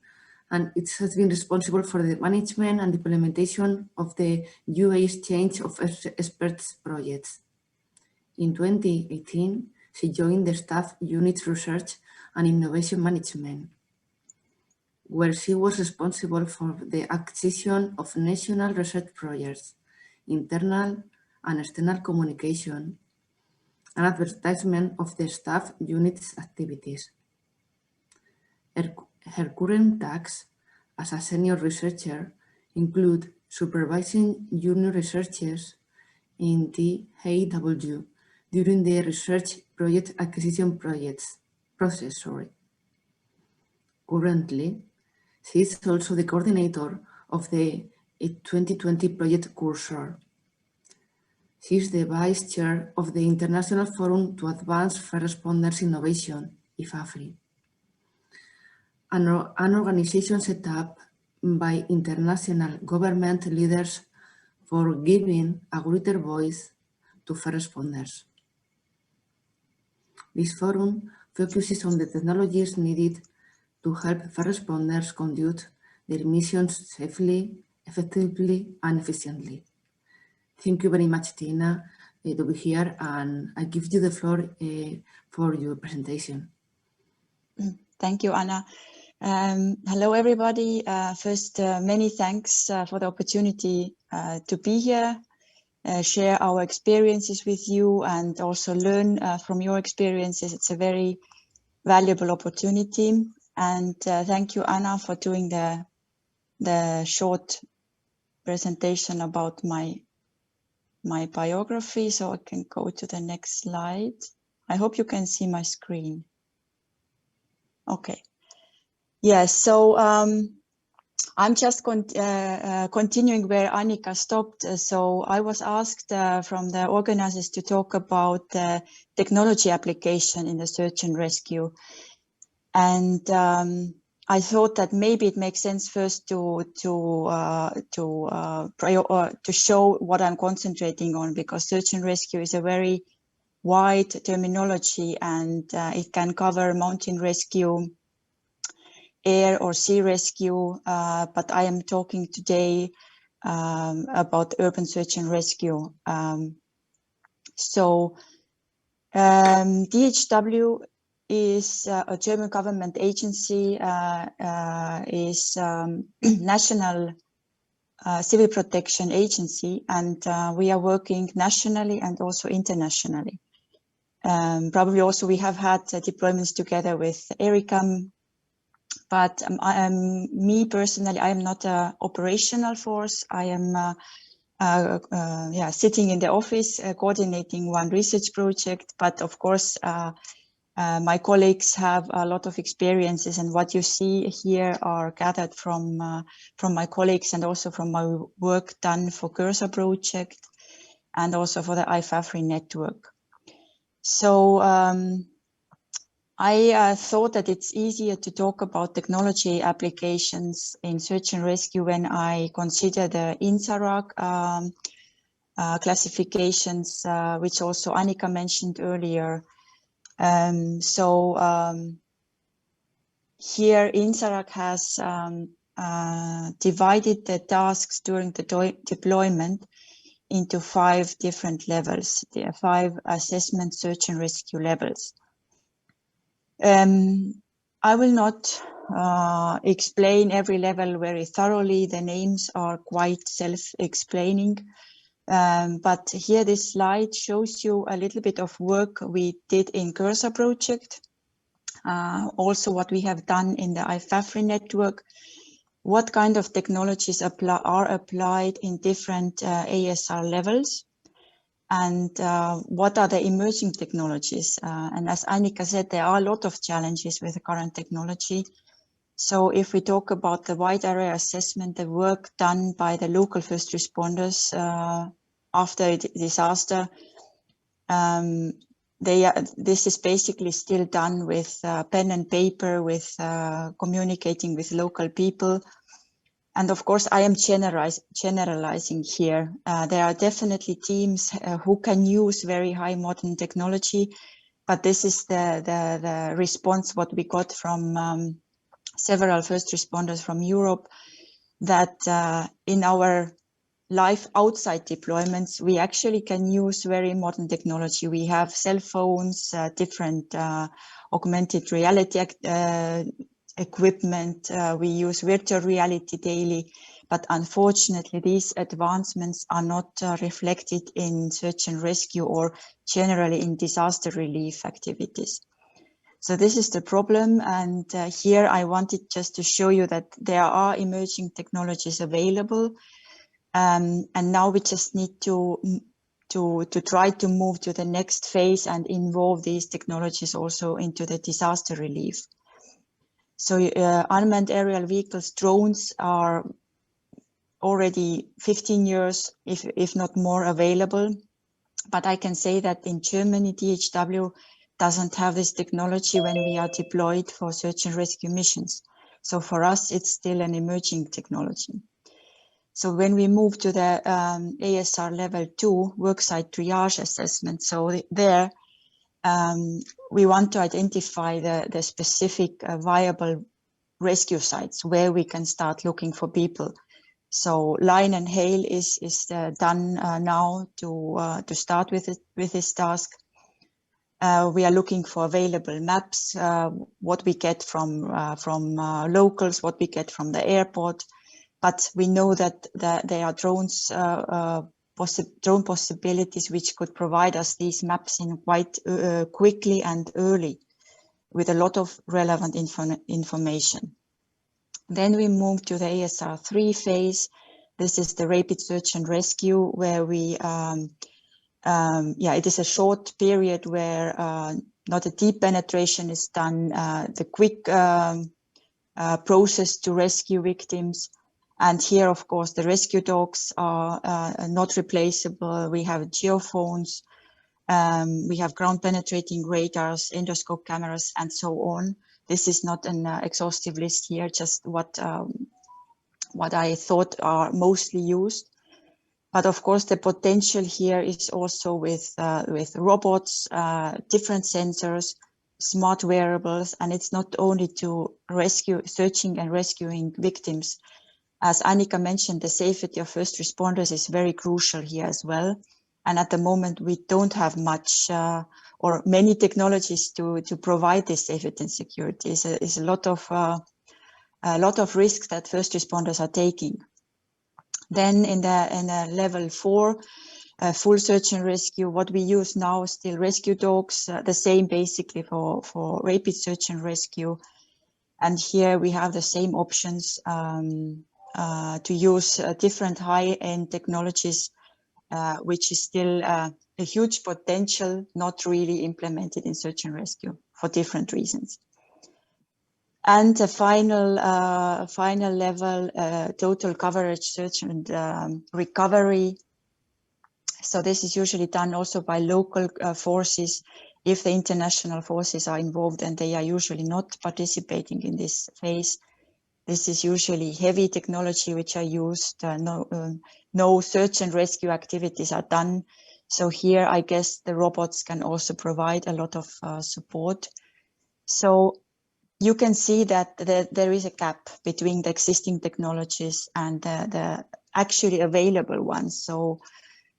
and it has been responsible for the management and implementation of the UA Exchange of Experts projects. In 2018, she joined the staff unit Research and Innovation Management, where she was responsible for the acquisition of national research projects, internal and external communication, and advertisement of the staff unit's activities. Her current tasks as a senior researcher include supervising junior researchers in the AW during the research project acquisition process. Currently, she is also the coordinator of the 2020 project Cursor. She is the vice chair of the International Forum to Advance First Responders Innovation, IFAFRI, an organization set up by international government leaders for giving a greater voice to first responders. This forum focuses on the technologies needed to help first responders conduct their missions safely, effectively, and efficiently. Thank you very much, Tina, to be here, and I give you the floor for your presentation. Thank you, Anna. Hello, everybody. First, many thanks for the opportunity to be here, share our experiences with you, and also learn from your experiences. It's a very valuable opportunity. And thank you, Anna, for doing the short presentation about my biography. So I can go to the next slide. I hope you can see my screen. Okay. Yes, so I'm just continuing where Annika stopped. So I was asked from the organizers to talk about the technology application in the search and rescue. And I thought that maybe it makes sense first to show what I'm concentrating on, because search and rescue is a very wide terminology, and it can cover mountain rescue, air or sea rescue, but I am talking today about urban search and rescue. DHW is a German government agency, is national civil protection agency, and we are working nationally and also internationally. Probably also we have had deployments together with ERICAN, but me personally, I am not an operational force. I am sitting in the office coordinating one research project, but of course My colleagues have a lot of experiences, and what you see here are gathered from my colleagues and also from my work done for Cursor project and also for the IFAFRI network. So I thought that it's easier to talk about technology applications in search and rescue when I consider the INSARAG classifications, which also Annika mentioned earlier. Here INSARAG has divided the tasks during the deployment into 5 different levels. There are 5 assessment, search and rescue levels. I will not explain every level very thoroughly. The names are quite self-explaining. But here this slide shows you a little bit of work we did in Cursor project. Also what we have done in the IFAFRI network, what kind of technologies are applied in different ASR levels, and what are the emerging technologies. And as Annika said, there are a lot of challenges with the current technology. So if we talk about the wide area assessment, the work done by the local first responders after a disaster, this is basically still done with pen and paper, with communicating with local people. And of course, I am generalizing here. There are definitely teams who can use very high modern technology, but this is the response what we got from several first responders from Europe, that in our life outside deployments, we actually can use very modern technology. We have cell phones, different augmented reality equipment. We use virtual reality daily, but unfortunately, these advancements are not reflected in search and rescue or generally in disaster relief activities. So this is the problem. And here I wanted just to show you that there are emerging technologies available. And now we just need to try to move to the next phase and involve these technologies also into the disaster relief. So unmanned aerial vehicles, drones are already 15 years, if not more, available. But I can say that in Germany, DHW doesn't have this technology when we are deployed for search and rescue missions. So for us, it's still an emerging technology. So when we move to the ASR level 2, worksite triage assessment, so there we want to identify the specific viable rescue sites where we can start looking for people. So line and hail is done now to start with this task. We are looking for available maps, what we get from locals, what we get from the airport. But we know that there are drones, drone possibilities which could provide us these maps in quite quickly and early with a lot of relevant information. Then we move to the ASR 3 phase. This is the rapid search and rescue, where we, it is a short period where not a deep penetration is done, the quick process to rescue victims. And here, of course, the rescue dogs are not replaceable. We have geophones, we have ground penetrating radars, endoscope cameras, and so on. This is not an exhaustive list here, just what I thought are mostly used. But of course, the potential here is also with robots, different sensors, smart wearables, and it's not only to searching and rescuing victims. As Annika mentioned, the safety of first responders is very crucial here as well. And at the moment, we don't have much or many technologies to provide this safety and security. It's a lot of risks that first responders are taking. Then in the level 4, full search and rescue, what we use now is still rescue dogs, the same basically for rapid search and rescue. And here we have the same options to use different high-end technologies which is still a huge potential, not really implemented in search and rescue for different reasons. And the final level, total coverage search and recovery. So this is usually done also by local forces if the international forces are involved, and they are usually not participating in this phase. This is usually heavy technology which are used. No search and rescue activities are done. So here, I guess the robots can also provide a lot of support. So you can see that there is a gap between the existing technologies and the actually available ones. So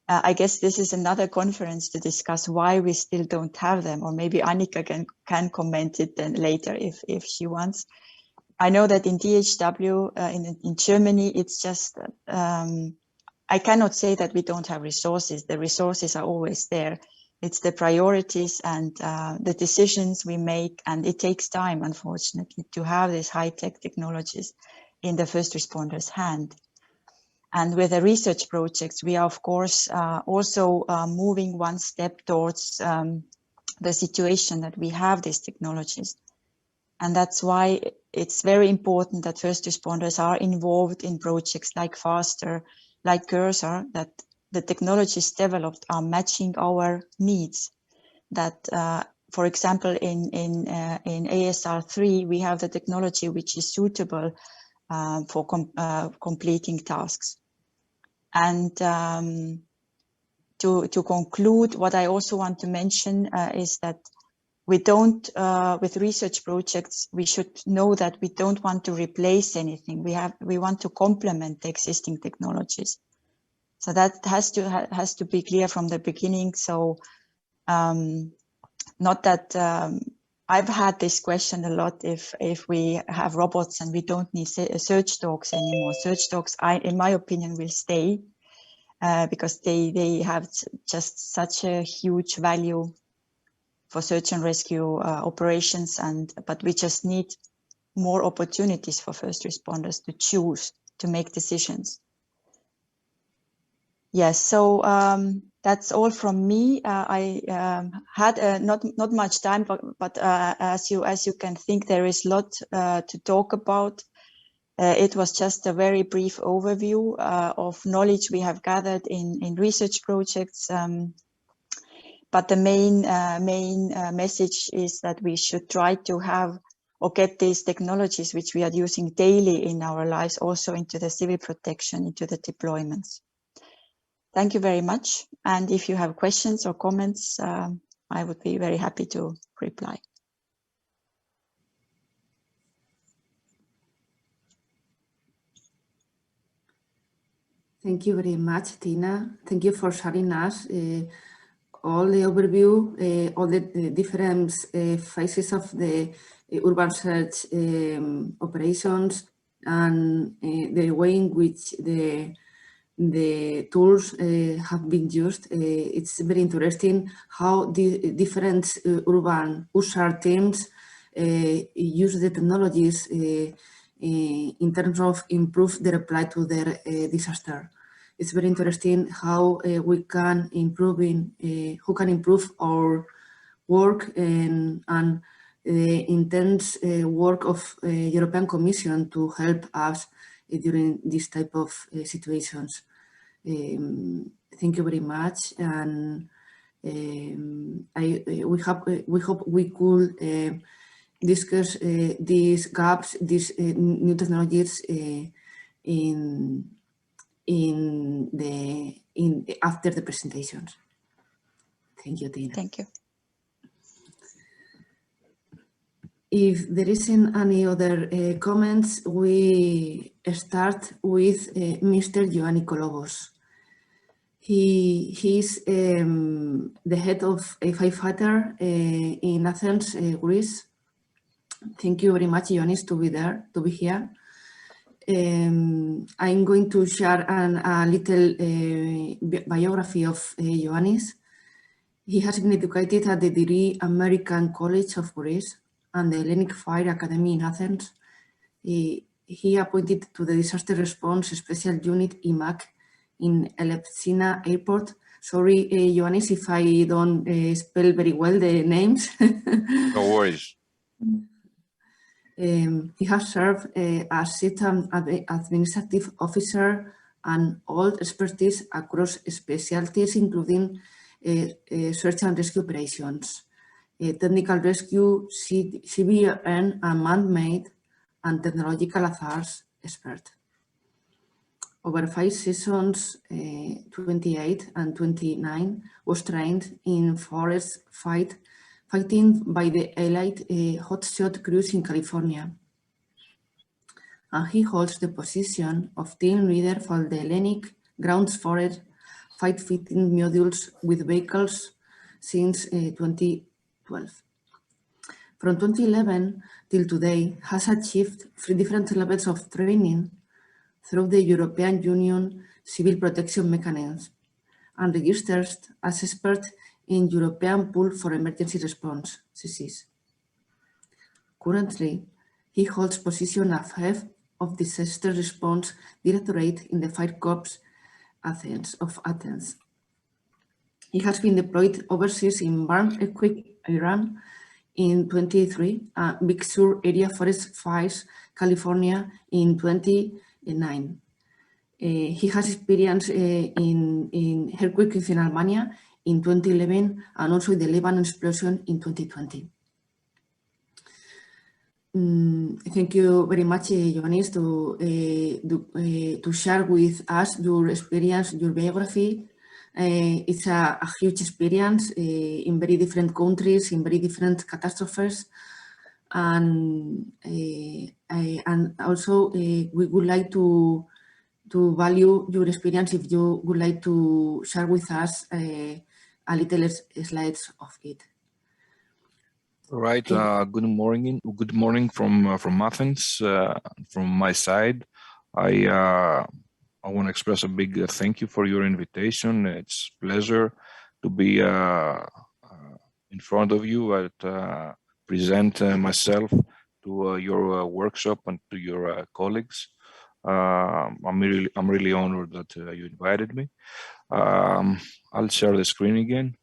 I guess this is another conference to discuss why we still don't have them, or maybe Annika can comment it then later if she wants. I know that in DHW in Germany, it's just, I cannot say that we don't have resources. The resources are always there. It's the priorities and the decisions we make, and it takes time, unfortunately, to have these high-tech technologies in the first responders' hand. And with the research projects, we are, of course, also moving one step towards the situation that we have these technologies. And that's why it's very important that first responders are involved in projects like FASTER, like Cursor, that the technologies developed are matching our needs. That, for example, in ASR3, we have the technology which is suitable for completing tasks. And to conclude, what I also want to mention is that we don't, with research projects, we should know that we don't want to replace anything. We want to complement the existing technologies. So that has to be clear from the beginning. So not that I've had this question a lot, if we have robots and we don't need search dogs anymore. Search dogs, in my opinion, will stay because they have just such a huge value for search and rescue operations, but we just need more opportunities for first responders to choose, to make decisions. Yes, so that's all from me. I had not much time, but as you can think, there is a lot to talk about. It was just a very brief overview of knowledge we have gathered in research projects. But the main message is that we should try to have or get these technologies which we are using daily in our lives also into the civil protection, into the deployments. Thank you very much. And if you have questions or comments, I would be very happy to reply. Thank you very much, Tina. Thank you for sharing us all the overview, all the different phases of the urban search operations, and the way in which the tools have been used. It's very interesting how the different urban USAR teams use the technologies in terms of improve the reply to their disaster. It's very interesting how we can improve who can improve our work and the intense work of European Commission to help us during this type of situations. Thank you very much, and we hope we could discuss these gaps, these new technologies after the presentations. Thank you, Tina. Thank you. If there isn't any other comments, we start with Mr. Ioannis Kolobos. He's the head of a firefighter in Athens, Greece. Thank you very much, Ioannis, to be here. I'm going to share a little biography of Ioannis. He has been educated at the DRI American College of Greece and the Hellenic Fire Academy in Athens. He appointed to the Disaster Response Special Unit IMAC in Elefsina Airport. Sorry, Ioannis, if I don't spell very well the names. No worries. He has served as Chief Administrative Officer and all expertise across specialties, including search and rescue operations, technical rescue, CBRN, and man-made and technological affairs expert. Over 5 seasons, 28 and 29, was trained in forest fighting by the elite hotshot crews in California. And he holds the position of team leader for the Hellenic ground forest fight-fitting modules with vehicles since 2012. From 2011 till today, has achieved 3 different levels of training through the European Union Civil Protection Mechanism and registers as expert in European Pool for Emergency Response, CSIS. Currently, he holds position of Head of Disaster Response Directorate in the Fire Corps of Athens. He has been deployed overseas in Barm Earthquake, Iran in 2023, and Big Sur area forest fires, California in 2009. He has experience in earthquake in Albania in 2011 and also the Lebanon explosion in 2020. Thank you very much, Ioannis, to share with us your experience, your biography. It's a huge experience in very different countries, in very different catastrophes. And also we would like to value your experience if you would like to share with us a little slides of it. All right. Good morning. Good morning from Athens. From my side, I want to express a big thank you for your invitation. It's a pleasure to be in front of you and present myself to your workshop and to your colleagues. I'm really honored that you invited me. I'll share the screen again.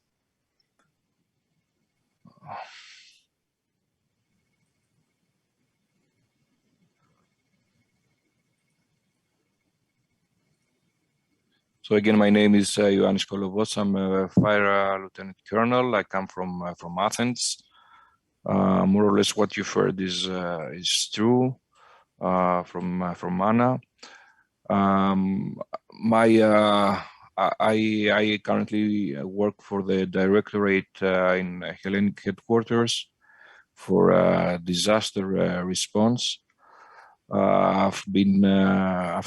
So again, my name is Ioannis Kolovos. I'm a fire lieutenant colonel. I come from Athens. More or less, what you've heard is true from Anna. I currently work for the Directorate in Hellenic headquarters for disaster response. I've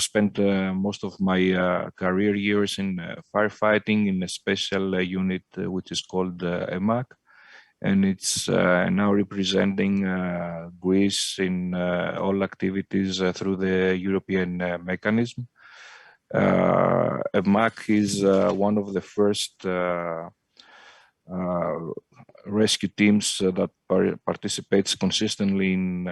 spent most of my career years in firefighting in a special unit which is called EMAC, and it's now representing Greece in all activities through the European mechanism. EMAC is one of the first rescue teams that participates consistently in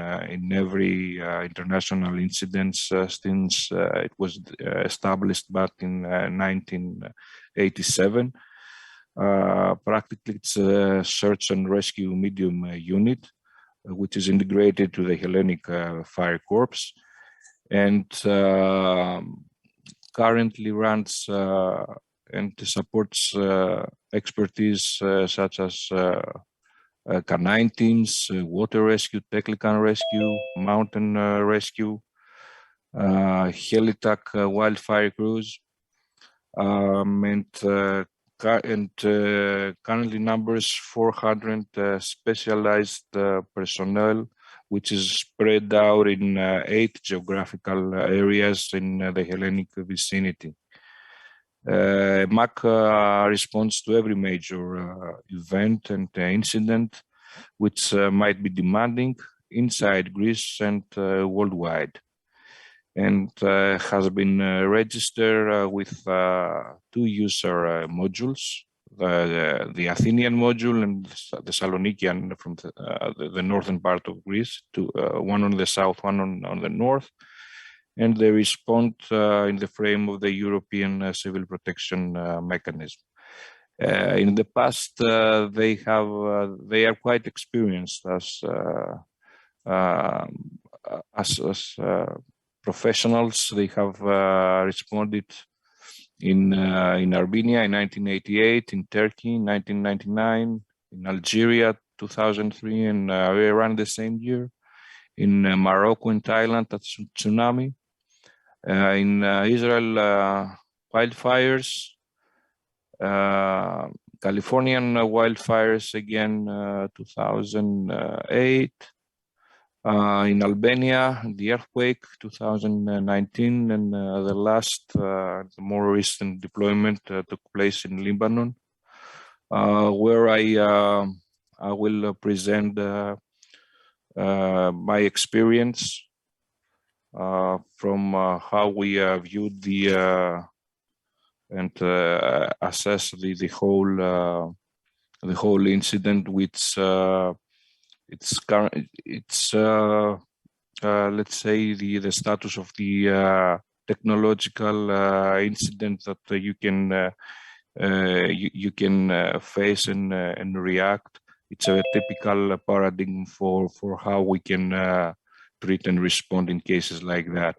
every international incident since it was established back in 1987. Practically, it's a search and rescue medium unit, which is integrated to the Hellenic Fire Corps, and currently runs and supports expertise such as canine teams, water rescue, technical rescue, mountain rescue, Helitac wildfire crews, and currently numbers 400 specialized personnel, which is spread out in 8 geographical areas in the Hellenic vicinity. MAC responds to every major event and incident which might be demanding inside Greece and worldwide, and has been registered with 2 user modules, the Athenian module and the Thessalonikian from the northern part of Greece, one on the south, one on the north. and they respond in the frame of the European Civil Protection Mechanism. In the past, they are quite experienced as professionals. They have responded in Armenia in 1988, in Turkey in 1999, in Algeria 2003, and Iran the same year, in Morocco and Thailand at tsunami, in Israel wildfires, Californian wildfires again 2008, in Albania the earthquake 2019, and the last, the more recent deployment took place in Lebanon, where I will present my experience from how we viewed the and assess the whole incident, which it's let's say the status of the technological incident that you can face and react. It's a typical paradigm for how we can treat and respond in cases like that.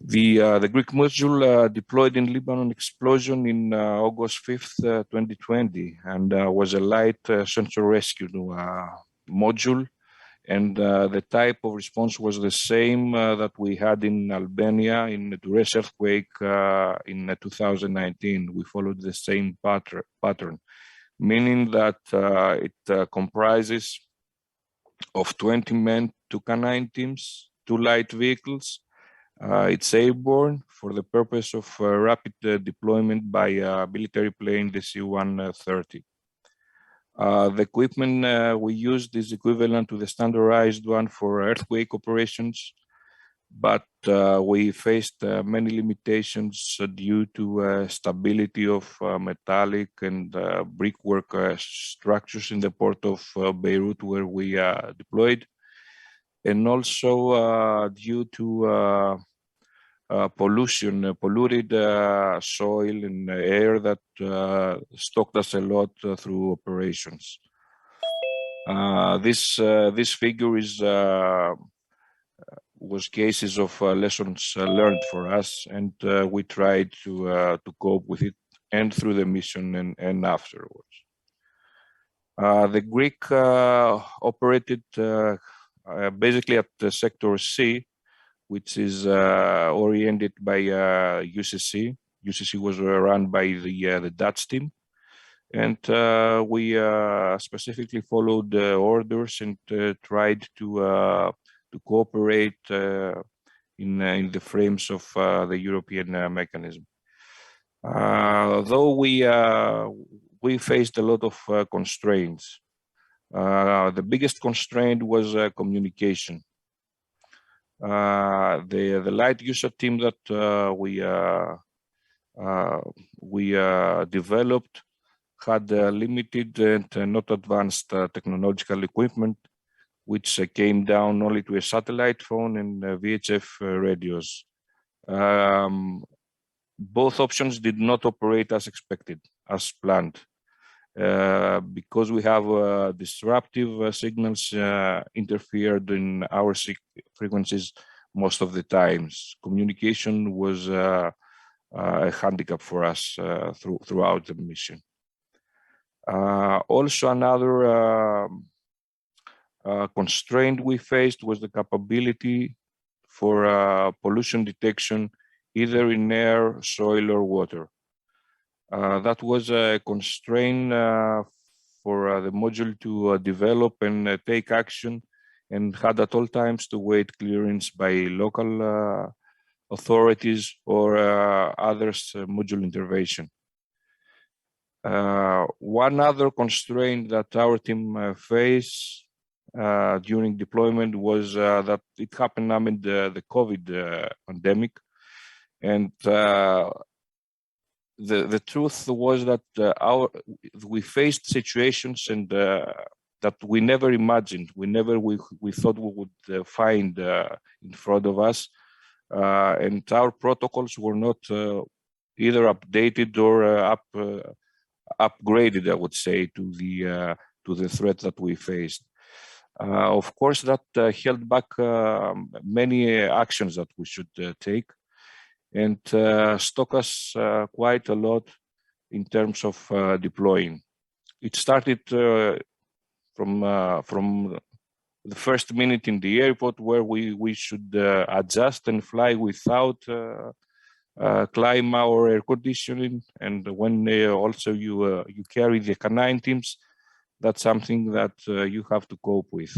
The Greek module deployed in Lebanon explosion in August 5th, 2020, and was a light search and rescue module. And the type of response was the same that we had in Albania in the Durrës earthquake in 2019. We followed the same pattern, meaning that it comprises of 20 men, 2 canine teams, 2 light vehicles. It's airborne for the purpose of rapid deployment by a military plane, the C-130. The equipment we used is equivalent to the standardized one for earthquake operations, but we faced many limitations due to stability of metallic and brickwork structures in the port of Beirut, where we deployed, and also due to polluted soil and air that stalked us a lot through operations. This figure was cases of lessons learned for us, and we tried to cope with it and through the mission and afterwards. The Greek operated basically at the Sector C, which is oriented by UCC. UCC was run by the Dutch team, and we specifically followed the orders and tried to cooperate in the frames of the European mechanism. Though we faced a lot of constraints, the biggest constraint was communication. The light user team that we developed had limited and not advanced technological equipment, which came down only to a satellite phone and VHF radios. Both options did not operate as expected, as planned, because we have disruptive signals interfered in our frequencies most of the times. Communication was a handicap for us throughout the mission. Also, another constraint we faced was the capability for pollution detection, either in air, soil, or water. That was a constraint for the module to develop and take action, and had at all times to wait clearance by local authorities or others' module intervention. One other constraint that our team faced during deployment was that it happened amid the COVID pandemic, and the truth was that we faced situations and that we never imagined. We thought we would find in front of us, and our protocols were not either updated or upgraded, I would say, to the threat that we faced. Of course, that held back many actions that we should take, and stopped us quite a lot in terms of deploying. It started from the first minute in the airport, where we should adjust and fly without climate or air conditioning, and when also you carry the canine teams, that's something that you have to cope with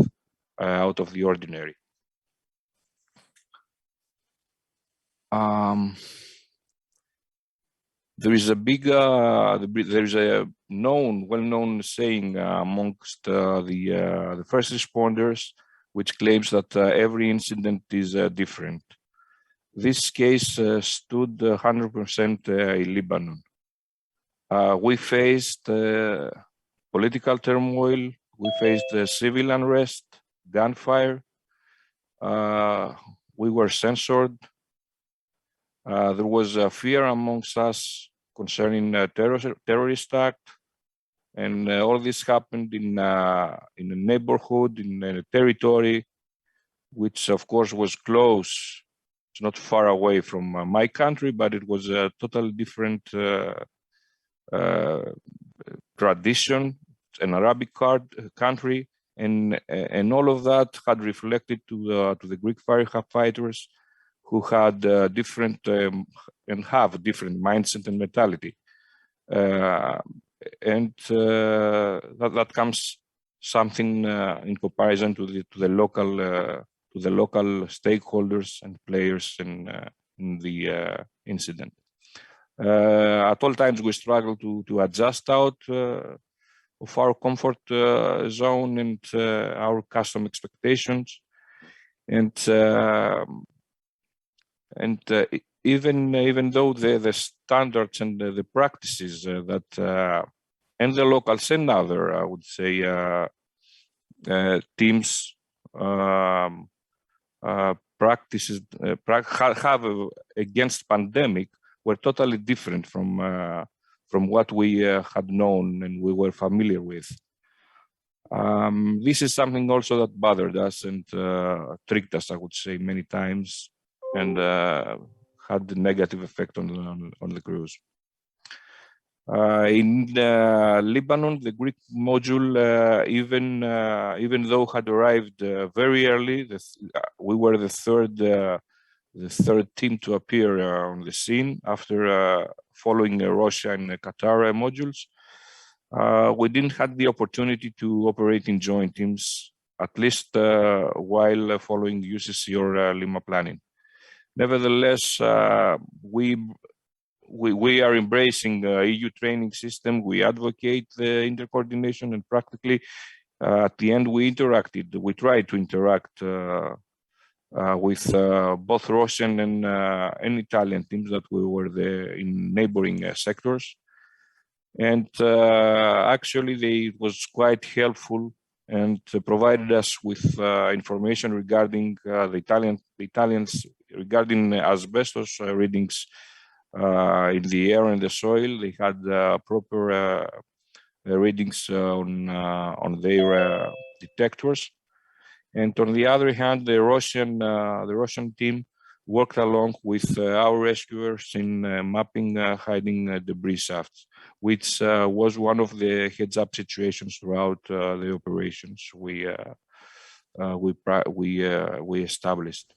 out of the ordinary. There is a well-known saying amongst the first responders, which claims that every incident is different. This case stood 100% in Lebanon. We faced political turmoil, we faced civil unrest, gunfire, we were censored. There was a fear amongst us concerning terrorist act, and all this happened in a neighborhood, in a territory, which of course was close. It's not far away from my country, but it was a totally different tradition, an Arabic country, and all of that had reflected to the Greek firefighters, who had different and have different mindset and mentality, and that comes something in comparison to the local stakeholders and players in the incident. At all times, we struggle to adjust out of our comfort zone and our custom expectations, and even though the standards and the practices that and the locals and other, I would say, teams practices have against pandemic were totally different from what we had known and we were familiar with. This is something also that bothered us and tricked us, I would say, many times, and had a negative effect on the crews. In Lebanon, the Greek module, even though had arrived very early, we were the third team to appear on the scene after following Russia and Qatar modules. We didn't have the opportunity to operate in joint teams, at least while following UCC or Lima planning. Nevertheless, we are embracing the EU training system. We advocate the intercoordination, and practically at the end we tried to interact with both Russian and Italian teams that we were there in neighboring sectors. And actually it was quite helpful and provided us with information regarding the Italians regarding asbestos readings in the air and the soil. They had proper readings on their detectors, and on the other hand, the Russian team worked along with our rescuers in mapping hiding debris shafts, which was one of the heads-up situations throughout the operations we established.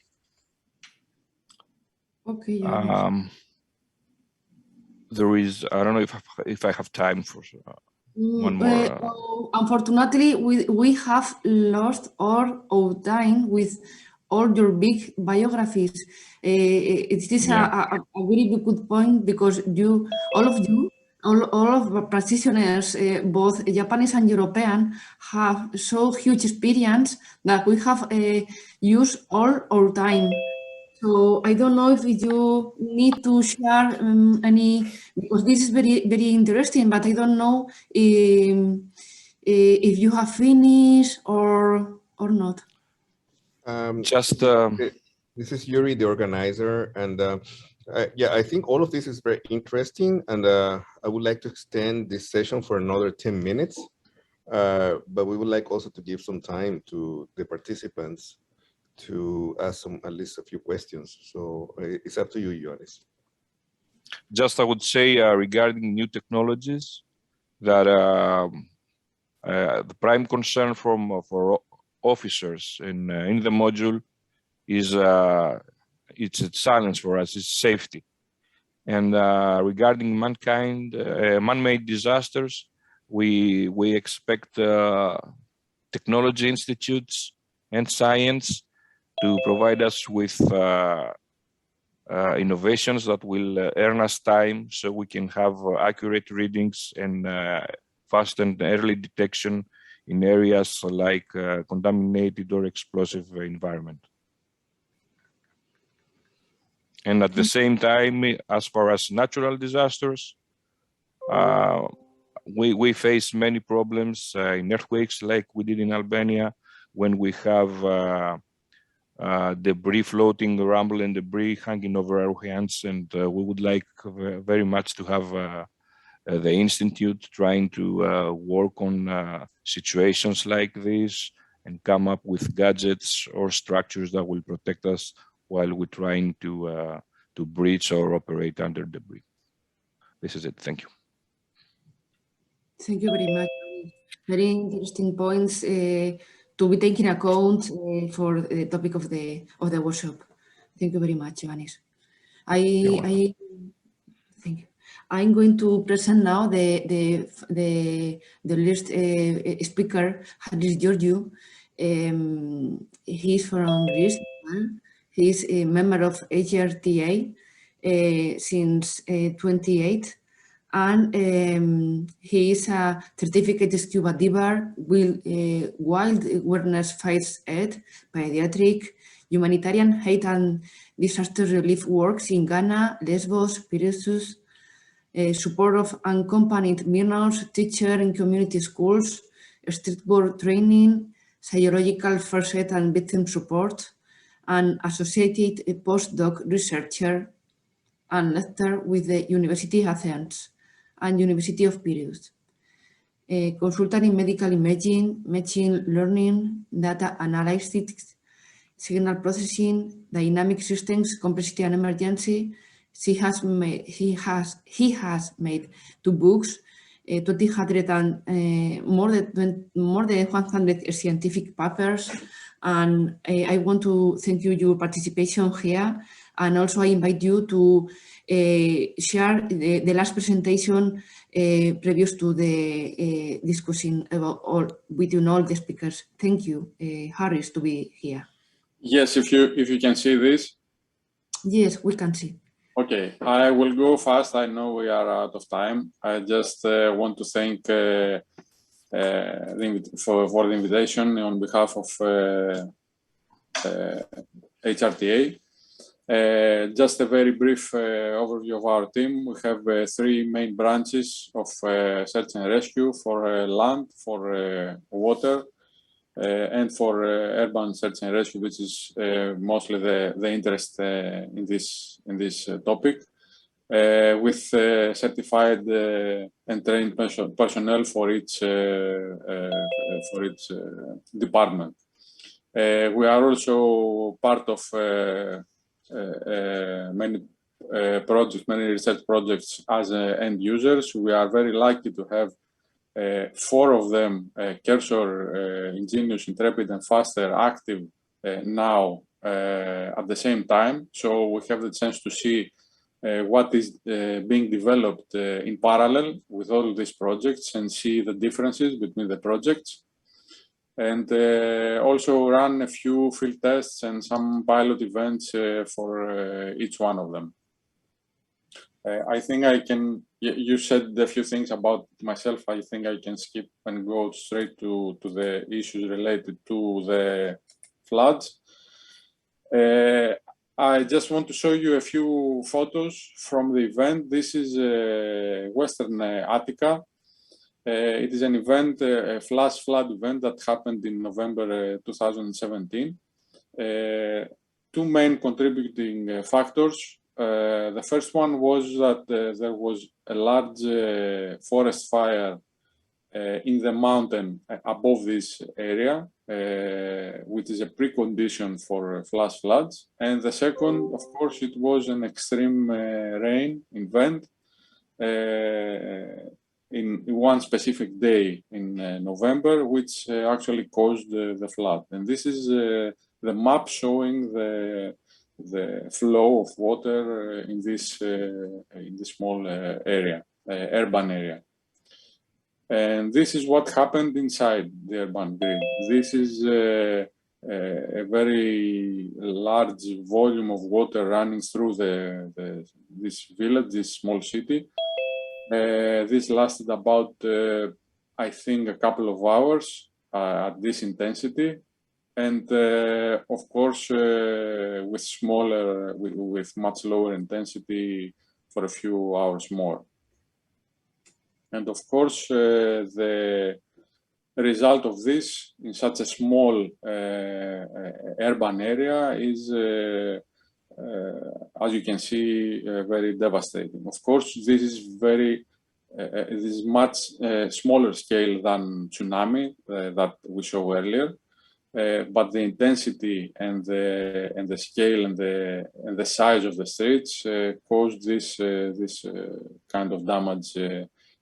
Okay. There is, I don't know if I have time for one more. Unfortunately, we have lost all our time with all your big biographies. It is a very good point, because all of the practitioners, both Japanese and European, have so huge experience that we have used all our time. So I don't know if you need to share any, because this is very, very interesting, but I don't know if you have finished or not. Just this is Yuri, the organizer, and yeah, I think all of this is very interesting, and I would like to extend this session for another 10 minutes, but we would like also to give some time to the participants to ask at least a few questions. So it's up to you, Ioannis. Just I would say regarding new technologies that the prime concern for officers in the module is it's a challenge for us, is safety. And regarding mankind, man-made disasters, we expect technology institutes and science to provide us with innovations that will earn us time so we can have accurate readings and fast and early detection in areas like contaminated or explosive environment. And at the same time, as far as natural disasters, we face many problems in earthquakes like we did in Albania, when we have debris floating, rumble and debris hanging over our hands. And we would like very much to have the Institute trying to work on situations like this and come up with gadgets or structures that will protect us while we're trying to breach or operate under debris. This is it. Thank you. Thank you very much. Very interesting points to be taken account for the topic of the workshop. Thank you very much, Ioannis. I thank you. I'm going to present now the list speaker, Haris Georgiou. He's from Greece. He's a member of HRTA since 28, and he is a certificate scuba diver with wild awareness first aid, pediatric, humanitarian aid and disaster relief works in Ghana, Lesbos, Piräus, support of unaccompanied minors, teacher in community schools, streetboard training, psychological first aid and victim support, and associated postdoc researcher and lecturer with the University of Athens and University of Piräus. Consultant in medical imaging, machine learning, data analytics, signal processing, dynamic systems, complexity and emergency. He has made 2 books, 200 and more than 100 scientific papers. And I want to thank you your participation here, and also I invite you to share the last presentation previous to the discussing about between all the speakers. Thank you, Haris, to be here. Yes, if you can see this. Yes, we can see. Okay, I will go fast. I know we are out of time. I just want to thank for the invitation on behalf of HRTA. Just a very brief overview of our team. We have 3 main branches of search and rescue for land, for water, and for urban search and rescue, which is mostly the interest in this topic, with certified and trained personnel for each department. We are also part of many research projects as end users. We are very lucky to have 4 of them, Kersor, Ingenious, Intrepid, and Faster, active now at the same time. So we have the chance to see what is being developed in parallel with all these projects and see the differences between the projects. And also run a few field tests and some pilot events for each one of them. I think I can, you said a few things about myself. I think I can skip and go straight to the issues related to the floods. I just want to show you a few photos from the event. This is Western Attica. It is an event, a flash flood event that happened in November 2017. Two main contributing factors. The first one was that there was a large forest fire in the mountain above this area, which is a precondition for flash floods. And the second, of course, it was an extreme rain event in one specific day in November, which actually caused the flood. And this is the map showing the flow of water in this small area, urban area. And this is what happened inside the urban grid. This is a very large volume of water running through this village, this small city. This lasted about, I think, a couple of hours at this intensity. And of course, with much lower intensity for a few hours more. And of course, the result of this in such a small urban area is, as you can see, very devastating. Of course, this is much smaller scale than tsunami that we saw earlier. But the intensity and the scale and the size of the streets caused this kind of damage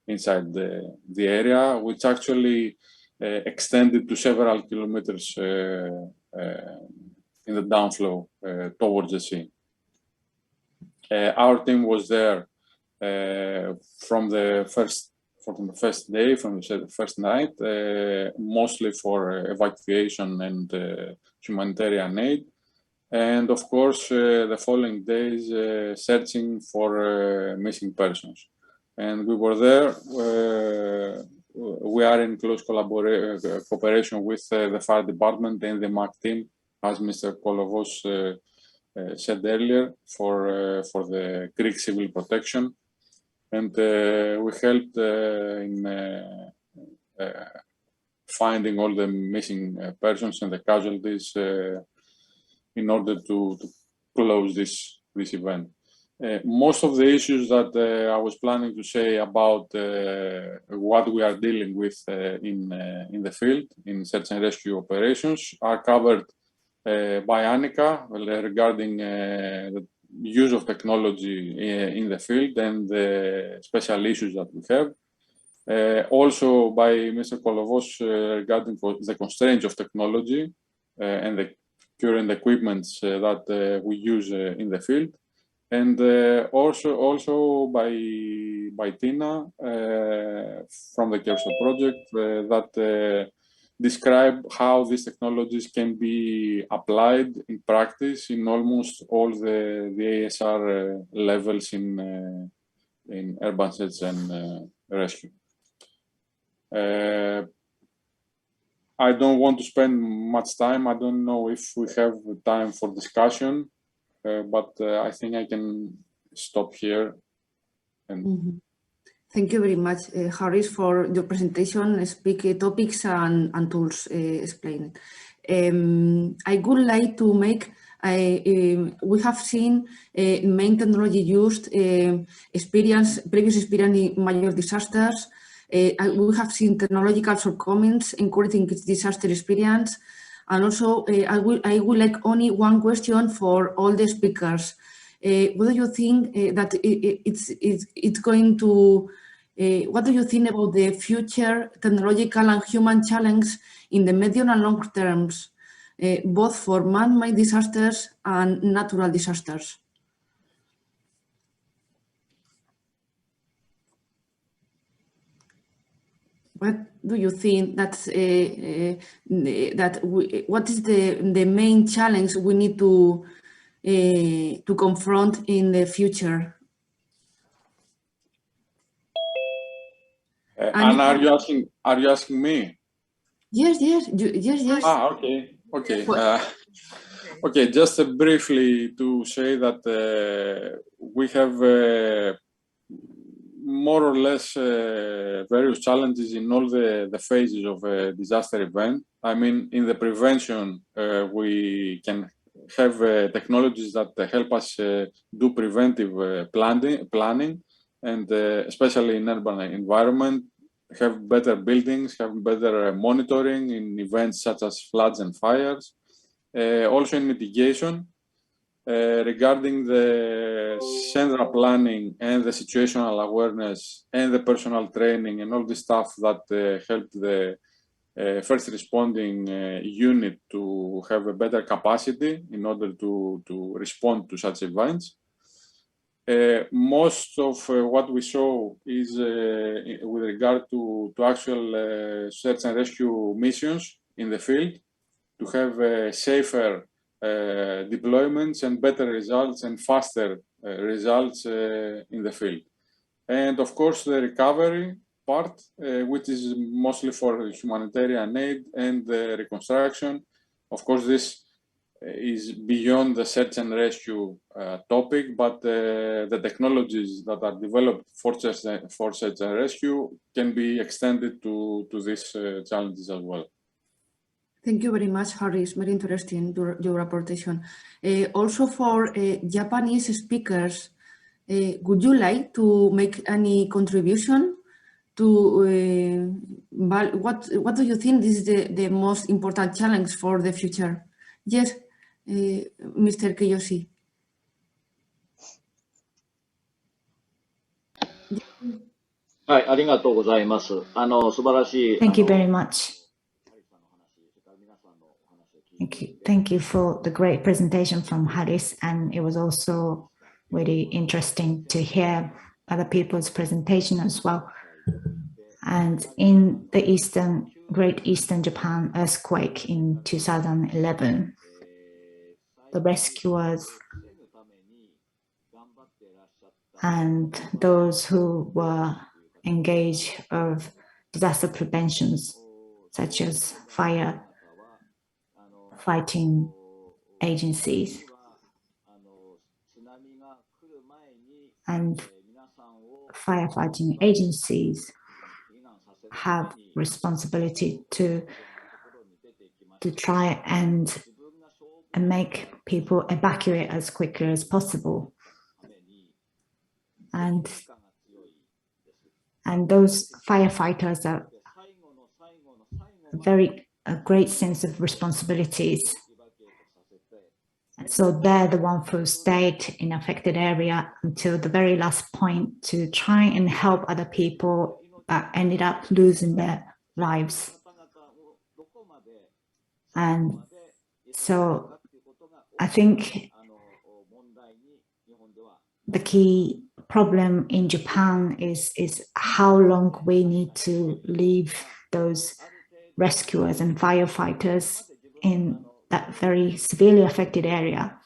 inside the area, which actually extended to several kilometers in the downflow towards the sea. Our team was there from the first day, from the first night, mostly for evacuation and humanitarian aid. And of course, the following days, searching for missing persons. And we were there. We are in close cooperation with the fire department and the MAC team, as Mr. Kolovos said earlier, for the Greek civil protection. And we helped in finding all the missing persons and the casualties in order to close this event. Most of the issues that I was planning to say about what we are dealing with in the field, in search and rescue operations, are covered by Annika regarding the use of technology in the field and the special issues that we have. Also by Mr. Kolovos regarding the constraints of technology and the current equipments that we use in the field. And also by Tina from the Kersor project that describe how these technologies can be applied in practice in almost all the ASR levels in urban search and rescue. I don't want to spend much time. I don't know if we have time for discussion. But I think I can stop here. And Thank you very much, Harris, for your presentation, speak topics and tools explained. I would like to make, we have seen main technology used, previous experience in major disasters. We have seen technological shortcomings encouraging disaster experience. And also, I would like only one question for all the speakers. What do you think that it's going to? What do you think about the future technological and human challenge in the medium and long terms, both for man-made disasters and natural disasters? What do you think what is the main challenge we need to confront in the future? Anna, are you asking me? Yes. Ah, okay. Okay, just briefly to say that we have more or less various challenges in all the phases of a disaster event. I mean, in the prevention, we can have technologies that help us do preventive planning, and especially in urban environment, have better buildings, have better monitoring in events such as floods and fires. Also in mitigation, regarding the central planning and the situational awareness and the personal training and all the stuff that helped the first responding unit to have a better capacity in order to respond to such events. Most of what we saw is with regard to actual search and rescue missions in the field, to have safer deployments and better results and faster results in the field. And of course, the recovery part, which is mostly for humanitarian aid and reconstruction. Of course, this is beyond the search and rescue topic, but the technologies that are developed for search and rescue can be extended to these challenges as well. Thank you very much, Harris. Very interesting, your apportation. Also for Japanese speakers, would you like to make any contribution to what do you think is the most important challenge for the future? Yes, Mr. Kiyoshi. Thank you very much. Thank you for the great presentation from Harris, and it was also really interesting to hear other people's presentation as well. And in the Great Eastern Japan earthquake in 2011, the rescuers and those who were engaged of disaster preventions, such as fire fighting agencies and firefighting agencies have responsibility to try and make people evacuate as quickly as possible. And those firefighters are a great sense of responsibilities. So they're the one who stayed in affected area until the very last point to try and help other people that ended up losing their lives. And so I think the key problem in Japan is how long we need to leave those rescuers and firefighters in that very severely affected area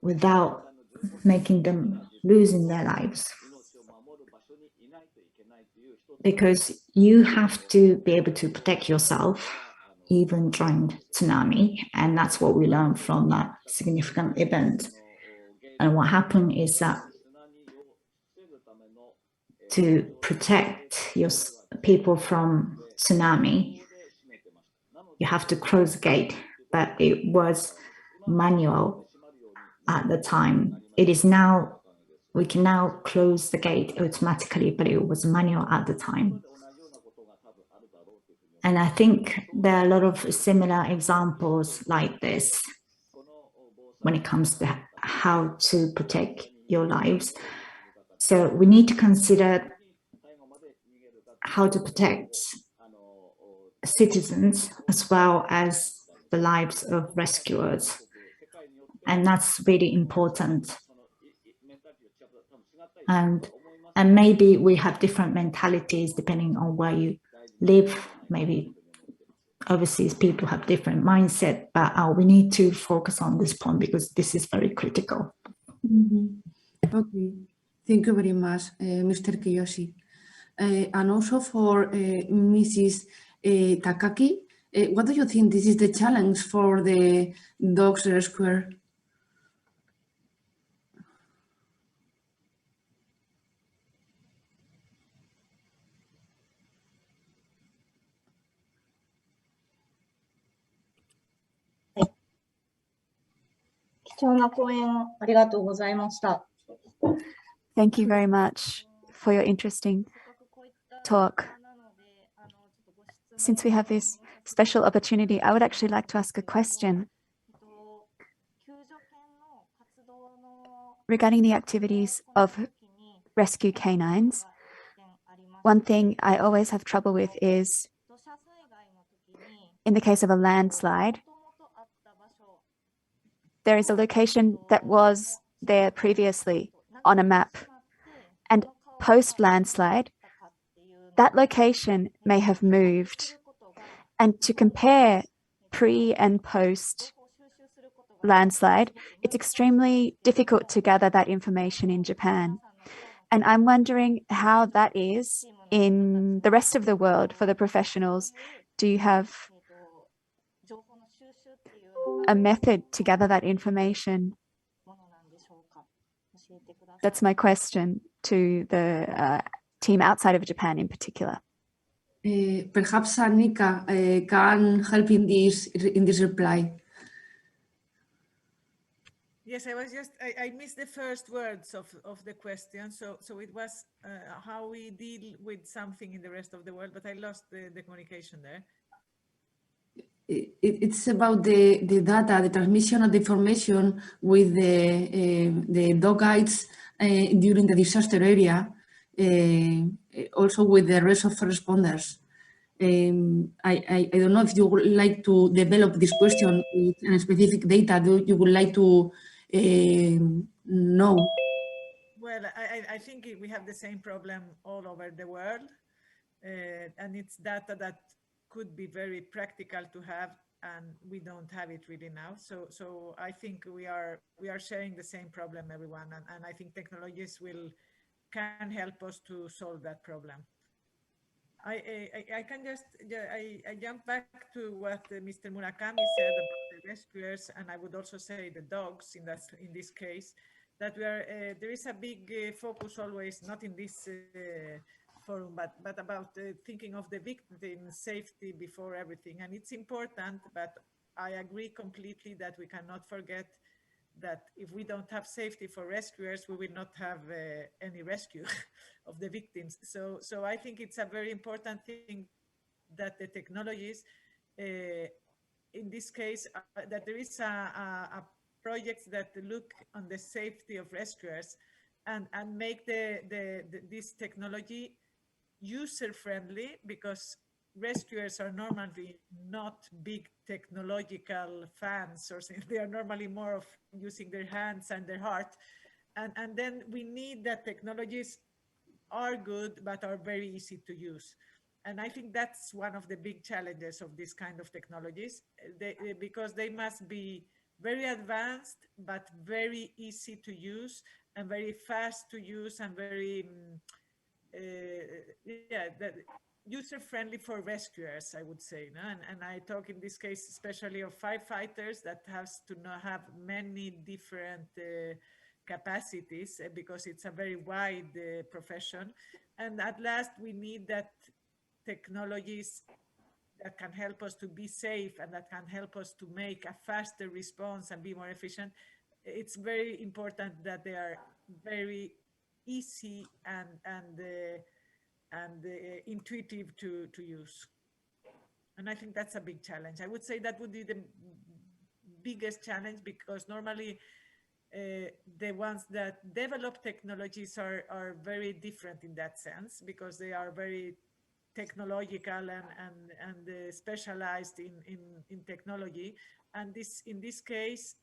without making them losing their lives. Because you have to be able to protect yourself even during tsunami, and that's what we learned from that significant event. And what happened is that to protect your people from tsunami, you have to close the gate, but it was manual at the time. It is now, we can now close the gate automatically, but it was manual at the time. And I think there are a lot of similar examples like this when it comes to how to protect your lives. So we need to consider how to protect citizens as well as the lives of rescuers. And that's really important. And maybe we have different mentalities depending on where you live. Maybe overseas people have different mindset, but we need to focus on this point because this is very critical. Okay, thank you very much, Mr. Kiyoshi. And also for Mrs. Takaki, what do you think this is the challenge for the dogs rescuer? 重な講演ありがとうございました。Thank you very much for your interesting talk. Since we have this special opportunity, I would actually like to ask a question regarding the activities of rescue canines. One thing I always have trouble with is, in the case of a landslide, there is a location that was there previously on a map, and post-landslide, that location may have moved. And to compare pre and post landslide, it's extremely difficult to gather that information in Japan. And I'm wondering how that is in the rest of the world for the professionals. Do you have a method to gather that information? That's my question to the team outside of Japan in particular. Perhaps Annika can help in this reply. Yes, I missed the first words of the question. So it was how we deal with something in the rest of the world, but I lost the communication there. It's about the data, the transmission of the information with the dog guides during the disaster area, also with the rest of responders. I don't know if you would like to develop this question with specific data. Do you would like to know? Well, I think we have the same problem all over the world, and it's data that could be very practical to have, and we don't have it really now. So I think we are sharing the same problem, everyone, and I think technologies can help us to solve that problem. I can just I jump back to what Mr. Murakami said about the rescuers, and I would also say the dogs in this case, that there is a big focus always, not in this forum, but about thinking of the victim's safety before everything. And it's important, but I agree completely that we cannot forget that if we don't have safety for rescuers, we will not have any rescue of the victims. So I think it's a very important thing that the technologies, in this case, that there is a projects that look on the safety of rescuers and make this technology user-friendly, because rescuers are normally not big technological fans, or they are normally more of using their hands and their heart. And then we need that technologies are good, but are very easy to use. And I think that's one of the big challenges of this kind of technologies, because they must be very advanced, but very easy to use and very fast to use and very, user-friendly for rescuers, I would say. No? And I talk in this case especially of firefighters that has to have many different capacities, because it's a very wide profession. And at last, we need that technologies that can help us to be safe and that can help us to make a faster response and be more efficient. It's very important that they are very easy and intuitive to use. And I think that's a big challenge. I would say that would be the biggest challenge, because normally the ones that develop technologies are very different in that sense, because they are very technological and specialized in technology. And in this case,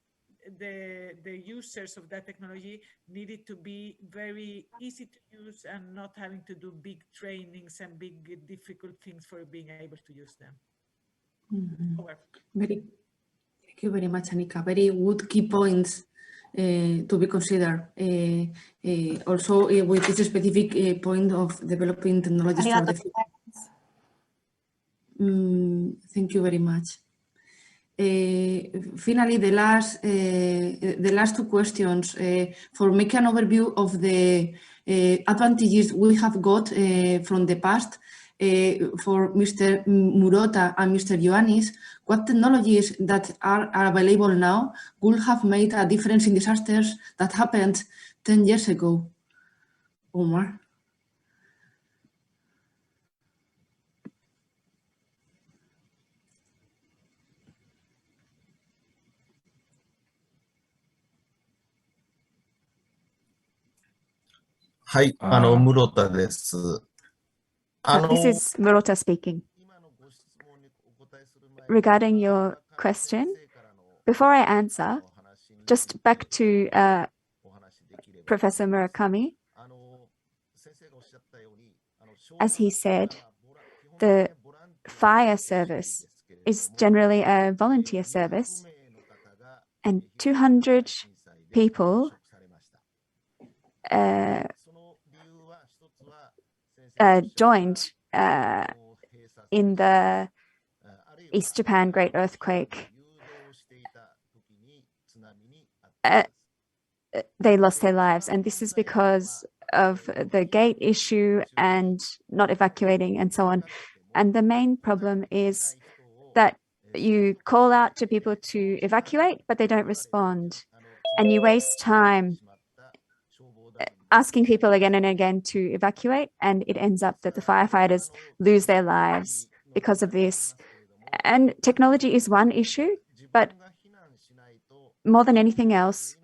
the users of that technology needed to be very easy to use and not having to do big trainings and big difficult things for being able to use them. Thank you very much, Annika. Very good key points to be considered. Also, with this specific point of developing technologies for the future. Thank you very much. Finally, the last two questions for making an overview of the advantages we have got from the past. for Mr. Murota and Mr. Ioannis, what technologies that are available now would have made a difference in disasters that happened 10 years ago? Omar? Hi, 室田です。This is Murota speaking. Regarding your question, before I answer, just back to Professor Murakami. As he said, the fire service is generally a volunteer service, and 200 people joined in the East Japan Great Earthquake. They lost their lives, and this is because of the gate issue and not evacuating and so on. And the main problem is that you call out to people to evacuate, but they don't respond. And you waste time asking people again and again to evacuate, and it ends up that the firefighters lose their lives because of this. And technology is one issue, but more than anything else,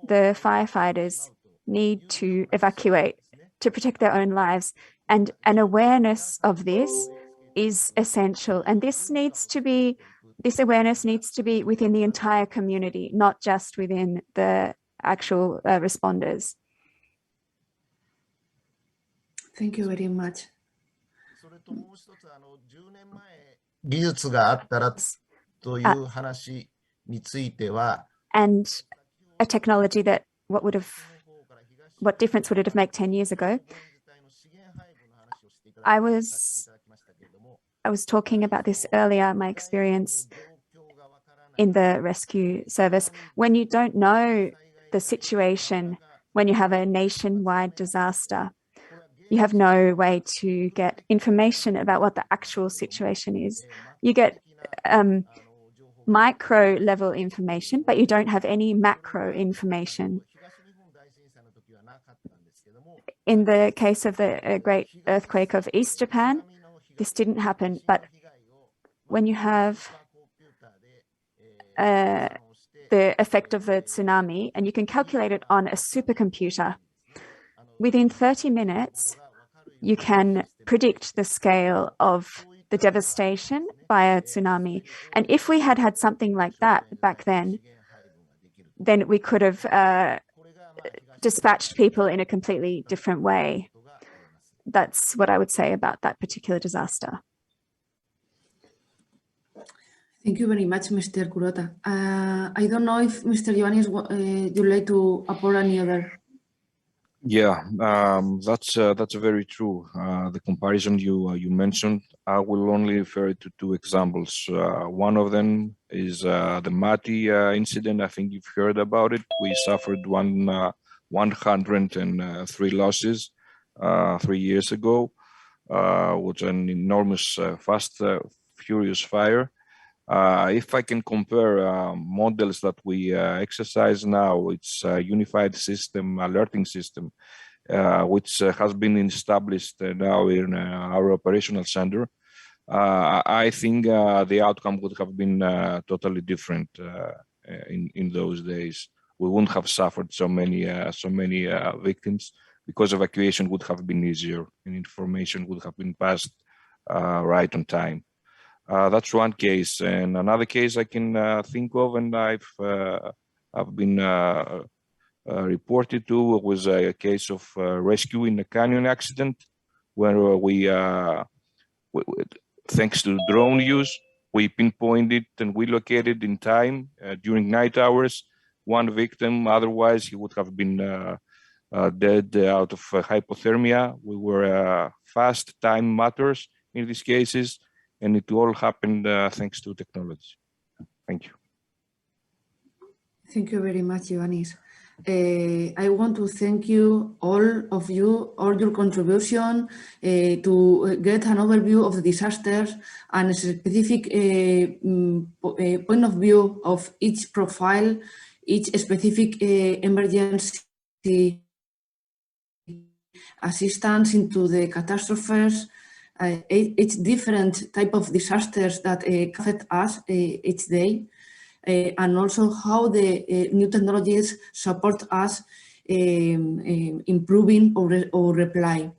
the firefighters need to evacuate to protect their own lives. And an awareness of this is essential. And this awareness needs to be within the entire community, not just within the actual responders. Thank you very much. 技術があったらという話については、and a technology that what difference would it have made 10 years ago? I was talking about this earlier, my experience in the rescue service. When you don't know the situation, when you have a nationwide disaster, you have no way to get information about what the actual situation is. You get micro level information, but you don't have any macro information. In the case of the great earthquake of East Japan, this didn't happen. But when you have the effect of the tsunami, and you can calculate it on a supercomputer, within 30 minutes, you can predict the scale of the devastation by a tsunami. And if we had had something like that back then we could have dispatched people in a completely different way. That's what I would say about that particular disaster. Thank you very much, Mr. Kurota. I don't know if Mr. Ioannis you'd like to upload any other. Yeah, that's very true. The comparison you mentioned, I will only refer to two examples. One of them is the Mati incident. I think you've heard about it. We suffered 103 losses 3 years ago, which was an enormous, fast, furious fire. If I can compare models that we exercise now, it's a unified system, alerting system, which has been established now in our operational center. I think the outcome would have been totally different in those days. We wouldn't have suffered so many victims because evacuation would have been easier and information would have been passed right on time. That's one case, and another case I can think of, and I've been reported to, was a case of rescue in a canyon accident, where we thanks to drone use, we pinpointed and we located in time during night hours one victim. Otherwise, he would have been dead out of hypothermia. We were fast. Time matters in these cases. And it all happened thanks to technology. Thank you. Thank you very much, Ioannis. I want to thank you, all your contribution to get an overview of the disasters and a specific point of view of each profile, each specific emergency assistance into the catastrophes, each different type of disasters that affect us each day. And also how the new technologies support us improving or reply.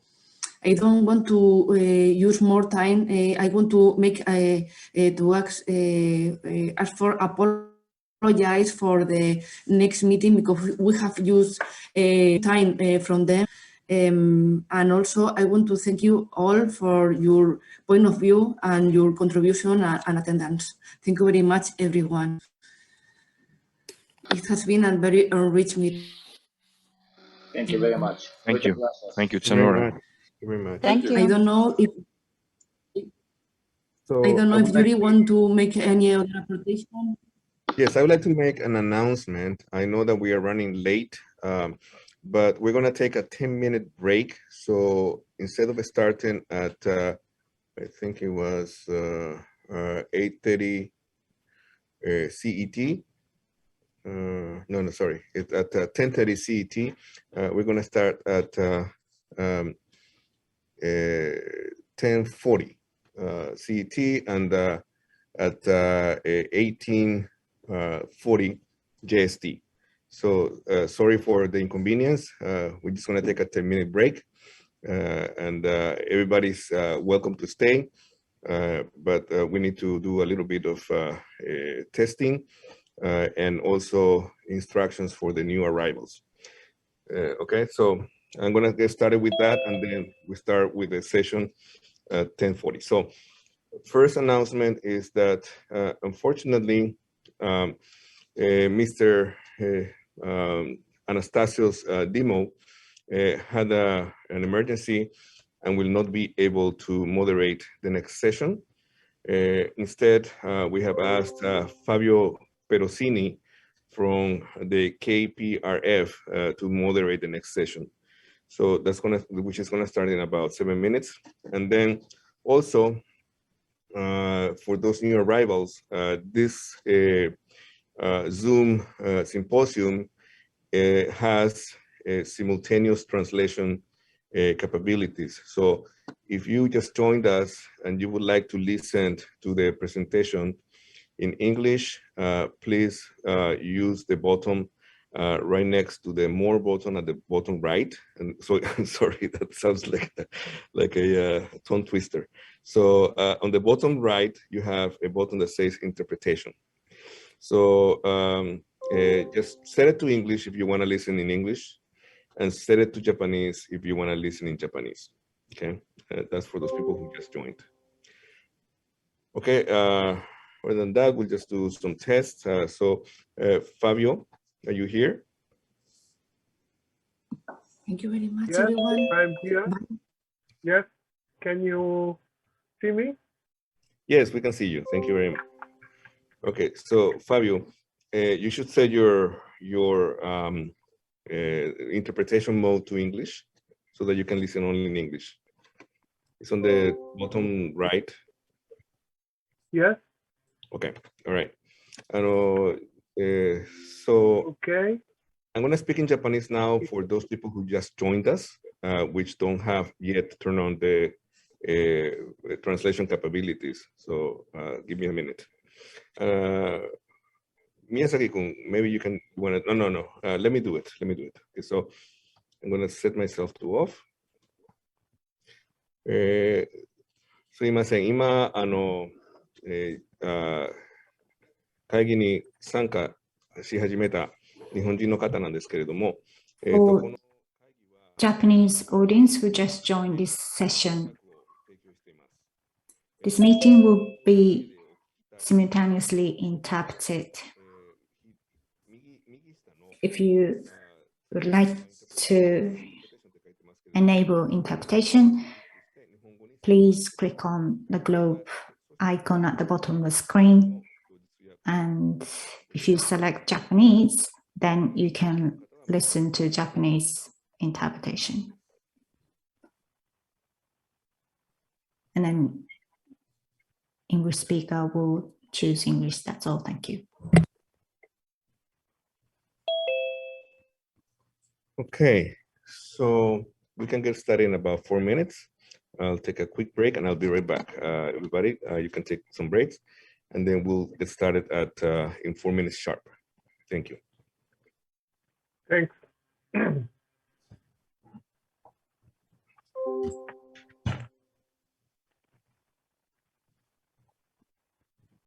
I don't want to use more time. I want to make ask for apologize for the next meeting because we have used time from them. And also I want to thank you all for your point of view and your contribution and attendance. Thank you very much, everyone. It has been a very enriched meeting. Thank you very much. Thank you. Thank you. It's an Very honor. much. Very much. Thank you. I don't know if So I don't know I if would you like really want to make any other application. Yes, I would like to make an announcement. I know that we are running late, but we're going to take a 10-minute break. So instead of starting at, I think it was 8:30 CET. No, sorry. It's at 10:30 CET. We're going to start at 10:40 CET and at 18:40 JST. So sorry for the inconvenience. We're just going to take a 10-minute break, and everybody's welcome to stay. But we need to do a little bit of testing and also instructions for the new arrivals. Okay, so I'm going to get started with that, and then we start with the session at 10:40. So first announcement is that unfortunately, Mr. Anastasios Dimo had an emergency and will not be able to moderate the next session. Instead, we have asked Fabio Perosini from the KPRF to moderate the next session. So that's which is gonna start in about 7 minutes. And then also, for those new arrivals, this Zoom symposium has simultaneous translation capabilities. So if you just joined us and you would like to listen to the presentation in English, please use the button right next to the More button at the bottom right. And so, sorry, that sounds like a tongue twister. So on the bottom right, you have a button that says Interpretation. So just set it to English if you want to listen in English, and set it to Japanese if you want to listen in Japanese. Okay, that's for those people who just joined. Okay, other than that, we'll just do some tests. So Fabio, are you here? Thank you very much, Yes, everyone. I'm here. Yes, can you see me? Yes, we can see you. Thank you very much. Okay, so Fabio, you should set your interpretation mode to English so that you can listen only in English. It's on the bottom right. Yes. Okay, all right. So okay. I'm going to speak in Japanese now for those people who just joined us, which don't have yet turned on the translation capabilities. So give me a minute. Miyazaki-kun, maybe you can, no. Let me do it. Okay, so I'm going to set myself to off. すいません、今、会議に参加し始めた日本人の方なんですけれども、For Japanese audience who just joined this session, this meeting will be simultaneously interpreted. If you would like to enable interpretation, please click on the globe icon at the bottom of the screen. And if you select Japanese, then you can listen to Japanese interpretation. And then English speaker will choose English. That's all. Thank you. Okay, so we can get started in about 4 minutes. I'll take a quick break and I'll be right back. Everybody, you can take some breaks and then we'll get started at in 4 minutes sharp. Thank you. Thanks.